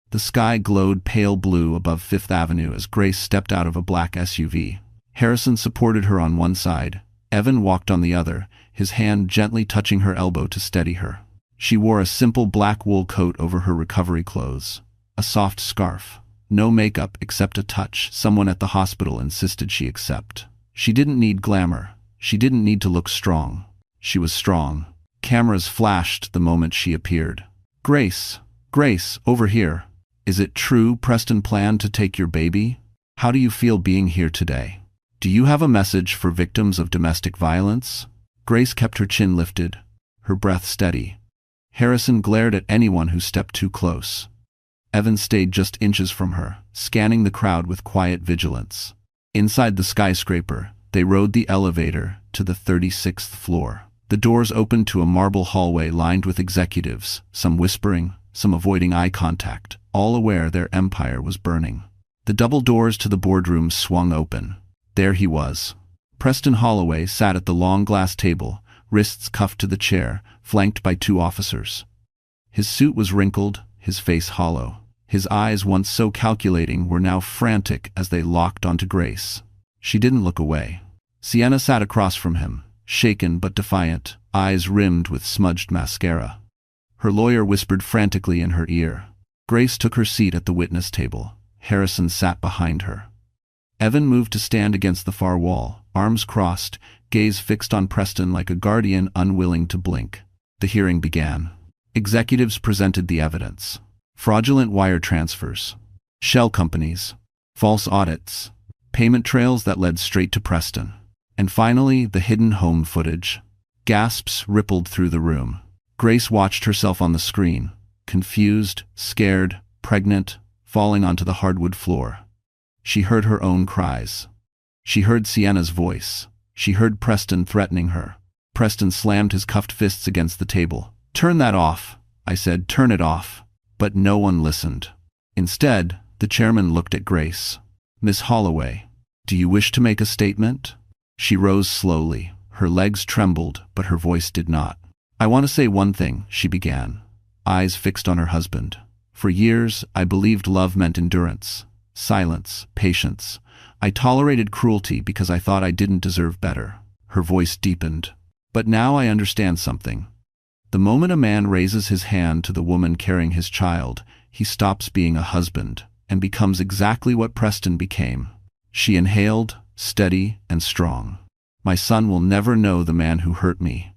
The sky glowed pale blue above Fifth Avenue as Grace stepped out of a black SUV. Harrison supported her on one side. Evan walked on the other, his hand gently touching her elbow to steady her. She wore a simple black wool coat over her recovery clothes, a soft scarf. No makeup except a touch someone at the hospital insisted she accept. She didn't need glamour. She didn't need to look strong. She was strong. Cameras flashed the moment she appeared. Grace, over here. Is it true Preston planned to take your baby? How do you feel being here today? Do you have a message for victims of domestic violence? Grace kept her chin lifted, her breath steady. Harrison glared at anyone who stepped too close. Evan stayed just inches from her, scanning the crowd with quiet vigilance. Inside the skyscraper, they rode the elevator to the 36th floor. The doors opened to a marble hallway lined with executives, some whispering, some avoiding eye contact, all aware their empire was burning. The double doors to the boardroom swung open. There he was. Preston Holloway sat at the long glass table, wrists cuffed to the chair, flanked by two officers. His suit was wrinkled, his face hollow. His eyes, once so calculating, were now frantic as they locked onto Grace. She didn't look away. Sienna sat across from him, shaken but defiant, eyes rimmed with smudged mascara. Her lawyer whispered frantically in her ear. Grace took her seat at the witness table. Harrison sat behind her. Evan moved to stand against the far wall, arms crossed, gaze fixed on Preston like a guardian unwilling to blink. The hearing began. Executives presented the evidence. Fraudulent wire transfers, shell companies, false audits, payment trails that led straight to Preston. And finally, the hidden home footage. Gasps rippled through the room. Grace watched herself on the screen, confused, scared, pregnant, falling onto the hardwood floor. She heard her own cries. She heard Sienna's voice. She heard Preston threatening her. Preston slammed his cuffed fists against the table. "Turn that off," I said, "turn it off." But no one listened. Instead, the chairman looked at Grace. "Miss Holloway, do you wish to make a statement?" She rose slowly. Her legs trembled, but her voice did not. "I want to say one thing," she began, eyes fixed on her husband. "For years, I believed love meant endurance, silence, patience. I tolerated cruelty because I thought I didn't deserve better." Her voice deepened. "But now I understand something. The moment a man raises his hand to the woman carrying his child, he stops being a husband and becomes exactly what Preston became." She inhaled, steady and strong. "My son will never know the man who hurt me,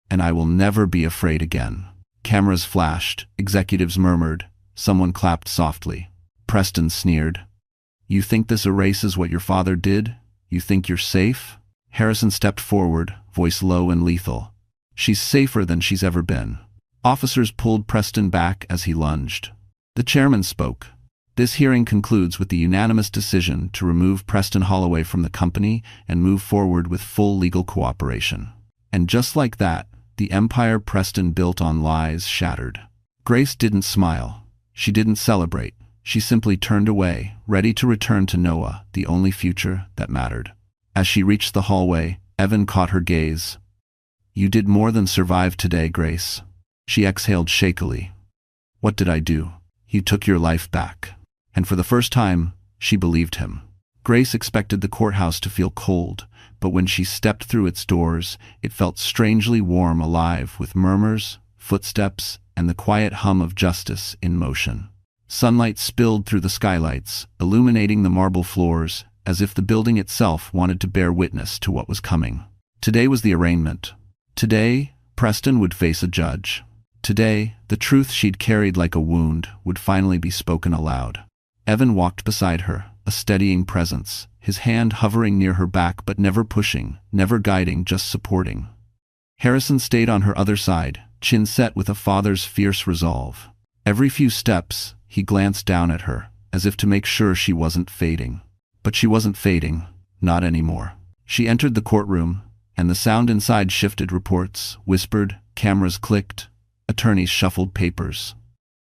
and I will never be afraid again." Cameras flashed, executives murmured, someone clapped softly. Preston sneered. "You think this erases what your father did? You think you're safe?" Harrison stepped forward, voice low and lethal. "She's safer than she's ever been." Officers pulled Preston back as he lunged. The chairman spoke. "This hearing concludes with the unanimous decision to remove Preston Holloway from the company and move forward with full legal cooperation." And just like that, the empire Preston built on lies shattered. Grace didn't smile. She didn't celebrate. She simply turned away, ready to return to Noah, the only future that mattered. As she reached the hallway, Evan caught her gaze. "You did more than survive today, Grace." She exhaled shakily. "What did I do?" "You took your life back." And for the first time, she believed him. Grace expected the courthouse to feel cold, but when she stepped through its doors, it felt strangely warm, alive with murmurs, footsteps, and the quiet hum of justice in motion. Sunlight spilled through the skylights, illuminating the marble floors, as if the building itself wanted to bear witness to what was coming. Today was the arraignment. Today, Preston would face a judge. Today, the truth she'd carried like a wound would finally be spoken aloud. Evan walked beside her, a steadying presence, his hand hovering near her back but never pushing, never guiding, just supporting. Harrison stayed on her other side, chin set with a father's fierce resolve. Every few steps, he glanced down at her, as if to make sure she wasn't fading. But she wasn't fading, not anymore. She entered the courtroom, and the sound inside shifted. Reports whispered, cameras clicked, attorneys shuffled papers.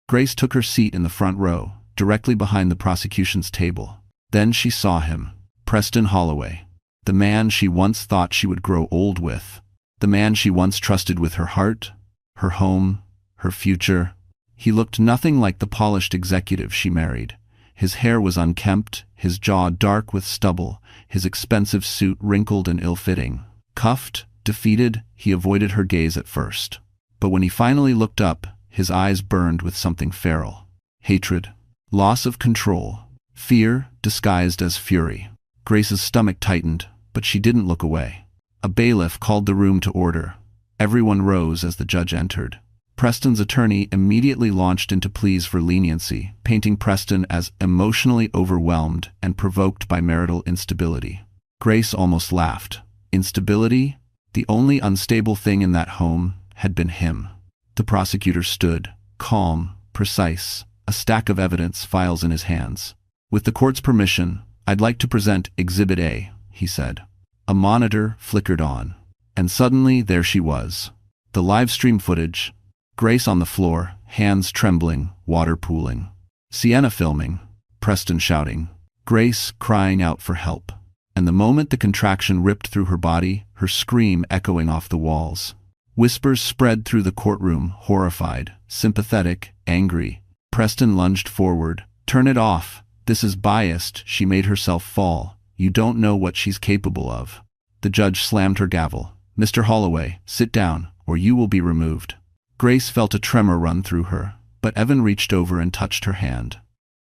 Grace took her seat in the front row, directly behind the prosecution's table. Then she saw him, Preston Holloway, the man she once thought she would grow old with, the man she once trusted with her heart, her home, her future. He looked nothing like the polished executive she married. His hair was unkempt, his jaw dark with stubble, his expensive suit wrinkled and ill-fitting. Cuffed, defeated, he avoided her gaze at first. But when he finally looked up, his eyes burned with something feral. Hatred, loss of control, fear disguised as fury. Grace's stomach tightened, but she didn't look away. A bailiff called the room to order. Everyone rose as the judge entered. Preston's attorney immediately launched into pleas for leniency, painting Preston as emotionally overwhelmed and provoked by marital instability. Grace almost laughed. Instability? The only unstable thing in that home had been him. The prosecutor stood, calm, precise, a stack of evidence files in his hands. "With the court's permission, I'd like to present Exhibit A," he said. A monitor flickered on, and suddenly there she was. The live stream footage. Grace on the floor, hands trembling, water pooling. Sienna filming, Preston shouting, Grace crying out for help. And the moment the contraction ripped through her body, her scream echoing off the walls. Whispers spread through the courtroom, horrified, sympathetic, angry. Preston lunged forward. "Turn it off. This is biased. She made herself fall. You don't know what she's capable of." The judge slammed her gavel. "Mr. Holloway, sit down, or you will be removed." Grace felt a tremor run through her, but Evan reached over and touched her hand.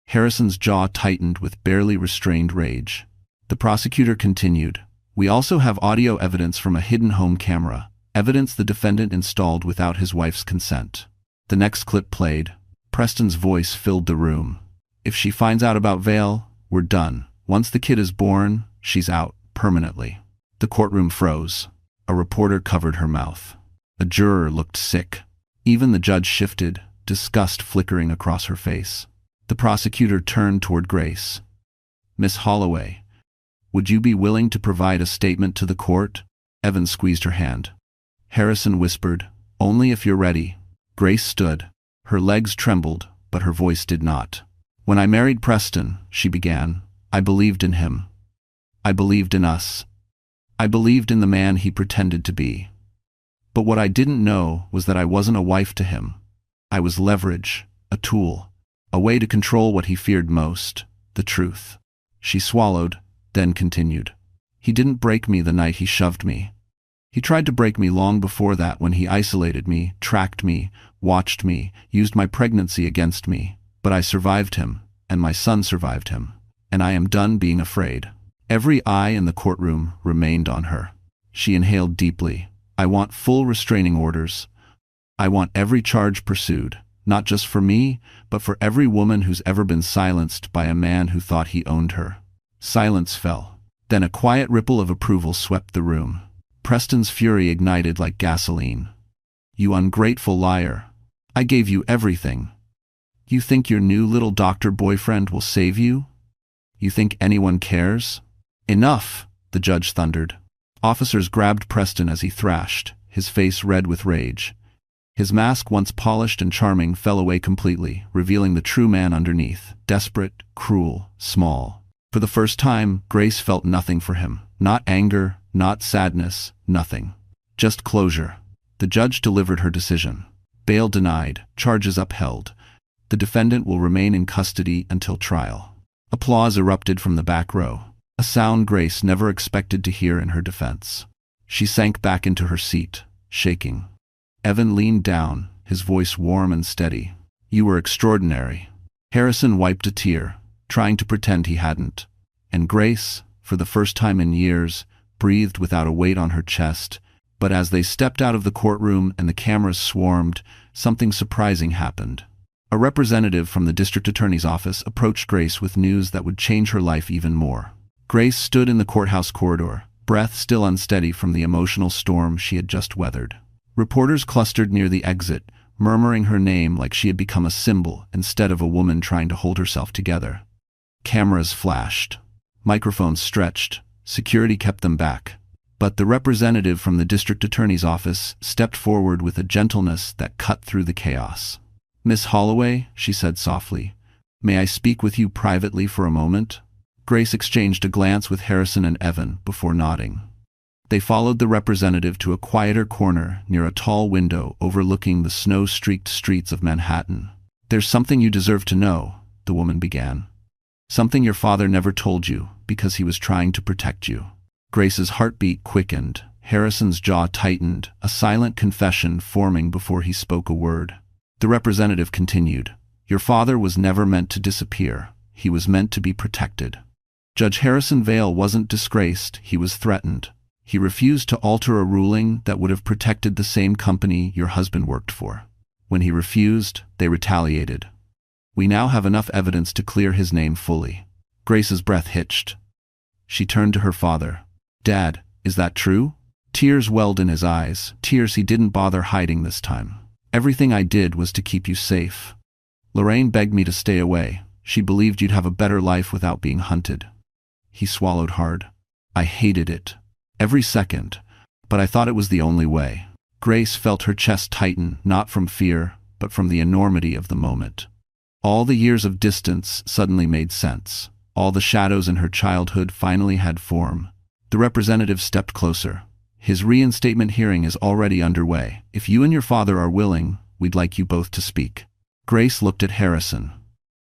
Harrison's jaw tightened with barely restrained rage. The prosecutor continued, "We also have audio evidence from a hidden home camera, evidence the defendant installed without his wife's consent." The next clip played. Preston's voice filled the room. "If she finds out about Vale, we're done. Once the kid is born, she's out, permanently." The courtroom froze. A reporter covered her mouth. A juror looked sick. Even the judge shifted, disgust flickering across her face. The prosecutor turned toward Grace. "Miss Holloway, would you be willing to provide a statement to the court?" Evan squeezed her hand. Harrison whispered, "Only if you're ready." Grace stood. Her legs trembled, but her voice did not. "When I married Preston," she began, "I believed in him. I believed in us. I believed in the man he pretended to be. But what I didn't know was that I wasn't a wife to him. I was leverage, a tool, a way to control what he feared most, the truth." She swallowed, then continued. "He didn't break me the night he shoved me. He tried to break me long before that when he isolated me, tracked me, watched me, used my pregnancy against me. But I survived him, and my son survived him, and I am done being afraid." Every eye in the courtroom remained on her. She inhaled deeply. "I want full restraining orders. I want every charge pursued, not just for me, but for every woman who's ever been silenced by a man who thought he owned her." Silence fell. Then a quiet ripple of approval swept the room. Preston's fury ignited like gasoline. "You ungrateful liar. I gave you everything. You think your new little doctor boyfriend will save you? You think anyone cares?" "Enough," the judge thundered. Officers grabbed Preston as he thrashed, his face red with rage. His mask, once polished and charming, fell away completely, revealing the true man underneath, desperate, cruel, small. For the first time, Grace felt nothing for him. Not anger, not sadness, nothing. Just closure. The judge delivered her decision. Bail denied, charges upheld. The defendant will remain in custody until trial. Applause erupted from the back row, a sound Grace never expected to hear in her defense. She sank back into her seat, shaking. Evan leaned down, his voice warm and steady. "You were extraordinary." Harrison wiped a tear, trying to pretend he hadn't. And Grace, for the first time in years, breathed without a weight on her chest. But as they stepped out of the courtroom and the cameras swarmed, something surprising happened. A representative from the district attorney's office approached Grace with news that would change her life even more. Grace stood in the courthouse corridor, breath still unsteady from the emotional storm she had just weathered. Reporters clustered near the exit, murmuring her name like she had become a symbol instead of a woman trying to hold herself together. Cameras flashed. Microphones stretched, Security kept them back. But the representative from the district attorney's office stepped forward with a gentleness that cut through the chaos. "Miss Holloway," she said softly, "may I speak with you privately for a moment?" Grace exchanged a glance with Harrison and Evan before nodding. They followed the representative to a quieter corner near a tall window overlooking the snow-streaked streets of Manhattan. "There's something you deserve to know," the woman began. "Something your father never told you because he was trying to protect you." Grace's heartbeat quickened. Harrison's jaw tightened, a silent confession forming before he spoke a word. The representative continued, "Your father was never meant to disappear. He was meant to be protected. Judge Harrison Vale wasn't disgraced, he was threatened. He refused to alter a ruling that would have protected the same company your husband worked for. When he refused, they retaliated. We now have enough evidence to clear his name fully." Grace's breath hitched. She turned to her father. "Dad, is that true?" Tears welled in his eyes, tears he didn't bother hiding this time. "Everything I did was to keep you safe. Lorraine begged me to stay away. She believed you'd have a better life without being hunted." He swallowed hard. "I hated it. Every second. But I thought it was the only way." Grace felt her chest tighten, not from fear, but from the enormity of the moment. All the years of distance suddenly made sense. All the shadows in her childhood finally had form. The representative stepped closer. "His reinstatement hearing is already underway. If you and your father are willing, we'd like you both to speak." Grace looked at Harrison.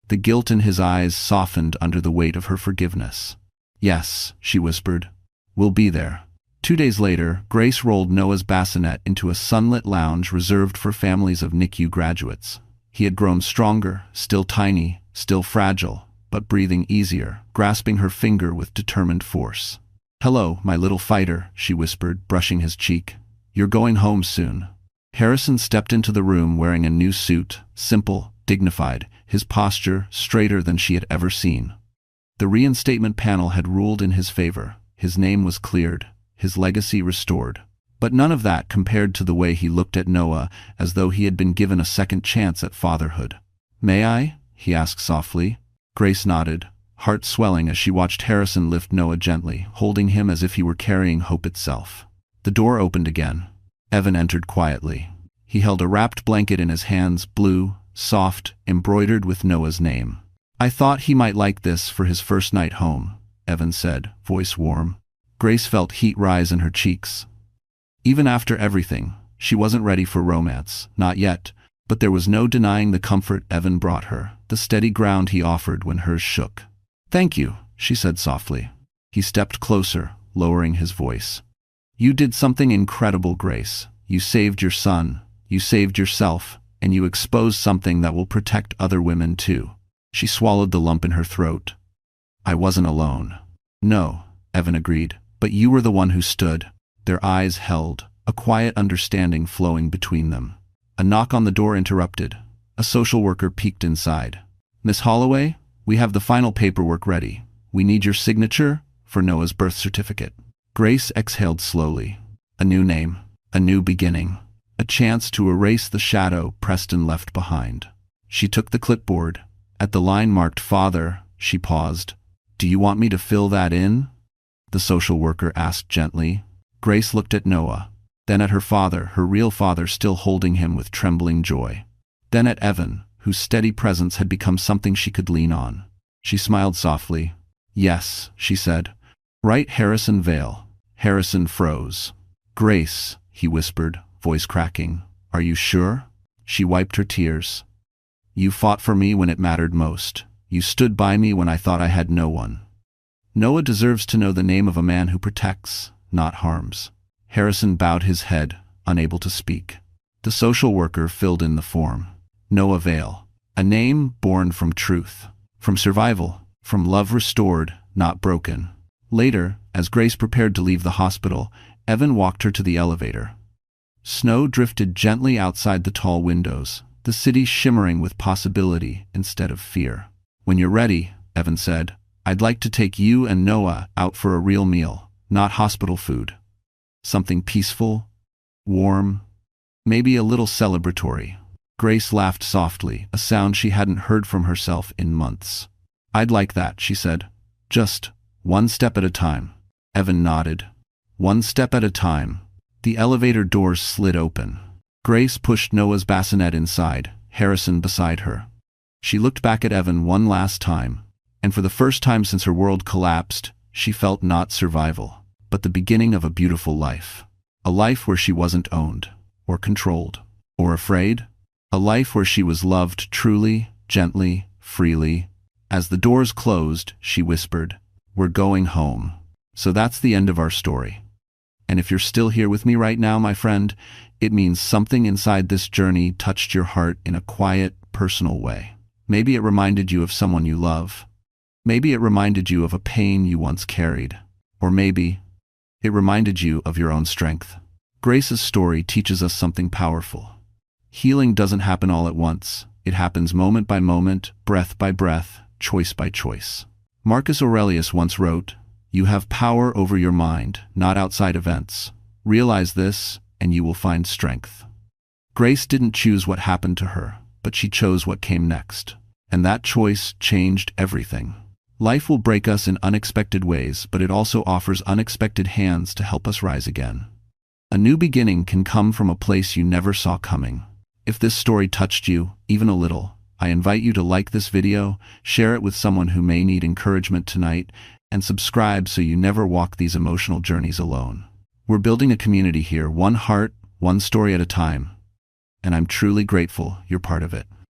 The guilt in his eyes softened under the weight of her forgiveness. "Yes," she whispered. "We'll be there." 2 days later, Grace rolled Noah's bassinet into a sunlit lounge reserved for families of NICU graduates. He had grown stronger, still tiny, still fragile, but breathing easier, grasping her finger with determined force. "Hello, my little fighter," she whispered, brushing his cheek. "You're going home soon." Harrison stepped into the room wearing a new suit, simple, dignified, his posture straighter than she had ever seen. The reinstatement panel had ruled in his favor. His name was cleared, his legacy restored. But none of that compared to the way he looked at Noah, as though he had been given a second chance at fatherhood. "May I?" he asked softly. Grace nodded, heart swelling as she watched Harrison lift Noah gently, holding him as if he were carrying hope itself. The door opened again. Evan entered quietly. He held a wrapped blanket in his hands, blue, soft, embroidered with Noah's name. "I thought he might like this for his first night home," Evan said, voice warm. Grace felt heat rise in her cheeks. Even after everything, she wasn't ready for romance, not yet, but there was no denying the comfort Evan brought her, the steady ground he offered when hers shook. "Thank you," she said softly. He stepped closer, lowering his voice. "You did something incredible, Grace. You saved your son, you saved yourself, and you exposed something that will protect other women too." She swallowed the lump in her throat. "I wasn't alone." "No," Evan agreed, "but you were the one who stood." Their eyes held, a quiet understanding flowing between them. A knock on the door interrupted. A social worker peeked inside. "Miss Holloway, we have the final paperwork ready. We need your signature for Noah's birth certificate." Grace exhaled slowly. A new name, a new beginning, a chance to erase the shadow Preston left behind. She took the clipboard. At the line marked "Father," she paused. "Do you want me to fill that in?" the social worker asked gently. Grace looked at Noah, then at her father, her real father still holding him with trembling joy. Then at Evan, whose steady presence had become something she could lean on. She smiled softly. "Yes," she said. "Write Harrison Vale." Harrison froze. "Grace," he whispered, voice cracking. "Are you sure?" She wiped her tears. "You fought for me when it mattered most. You stood by me when I thought I had no one. Noah deserves to know the name of a man who protects, not harms." Harrison bowed his head, unable to speak. The social worker filled in the form. Noah Vale. A name born from truth, from survival, from love restored, not broken. Later, as Grace prepared to leave the hospital, Evan walked her to the elevator. Snow drifted gently outside the tall windows, the city shimmering with possibility instead of fear. "When you're ready," Evan said, "I'd like to take you and Noah out for a real meal, not hospital food. Something peaceful, warm, maybe a little celebratory." Grace laughed softly, a sound she hadn't heard from herself in months. "I'd like that," she said. "Just one step at a time." Evan nodded. One step at a time. The elevator doors slid open. Grace pushed Noah's bassinet inside, Harrison beside her. She looked back at Evan one last time, and for the first time since her world collapsed, she felt not survival, but the beginning of a beautiful life. A life where she wasn't owned, or controlled, or afraid. A life where she was loved truly, gently, freely. As the doors closed, she whispered, "We're going home." So that's the end of our story. And if you're still here with me right now, my friend, it means something inside this journey touched your heart in a quiet, personal way. Maybe it reminded you of someone you love. Maybe it reminded you of a pain you once carried. Or maybe it reminded you of your own strength. Grace's story teaches us something powerful. Healing doesn't happen all at once. It happens moment by moment, breath by breath, choice by choice. Marcus Aurelius once wrote, "You have power over your mind, not outside events. Realize this, and you will find strength." Grace didn't choose what happened to her, but she chose what came next. And that choice changed everything. Life will break us in unexpected ways, but it also offers unexpected hands to help us rise again. A new beginning can come from a place you never saw coming. If this story touched you, even a little, I invite you to like this video, share it with someone who may need encouragement tonight, and subscribe so you never walk these emotional journeys alone. We're building a community here, one heart, one story at a time, and I'm truly grateful you're part of it.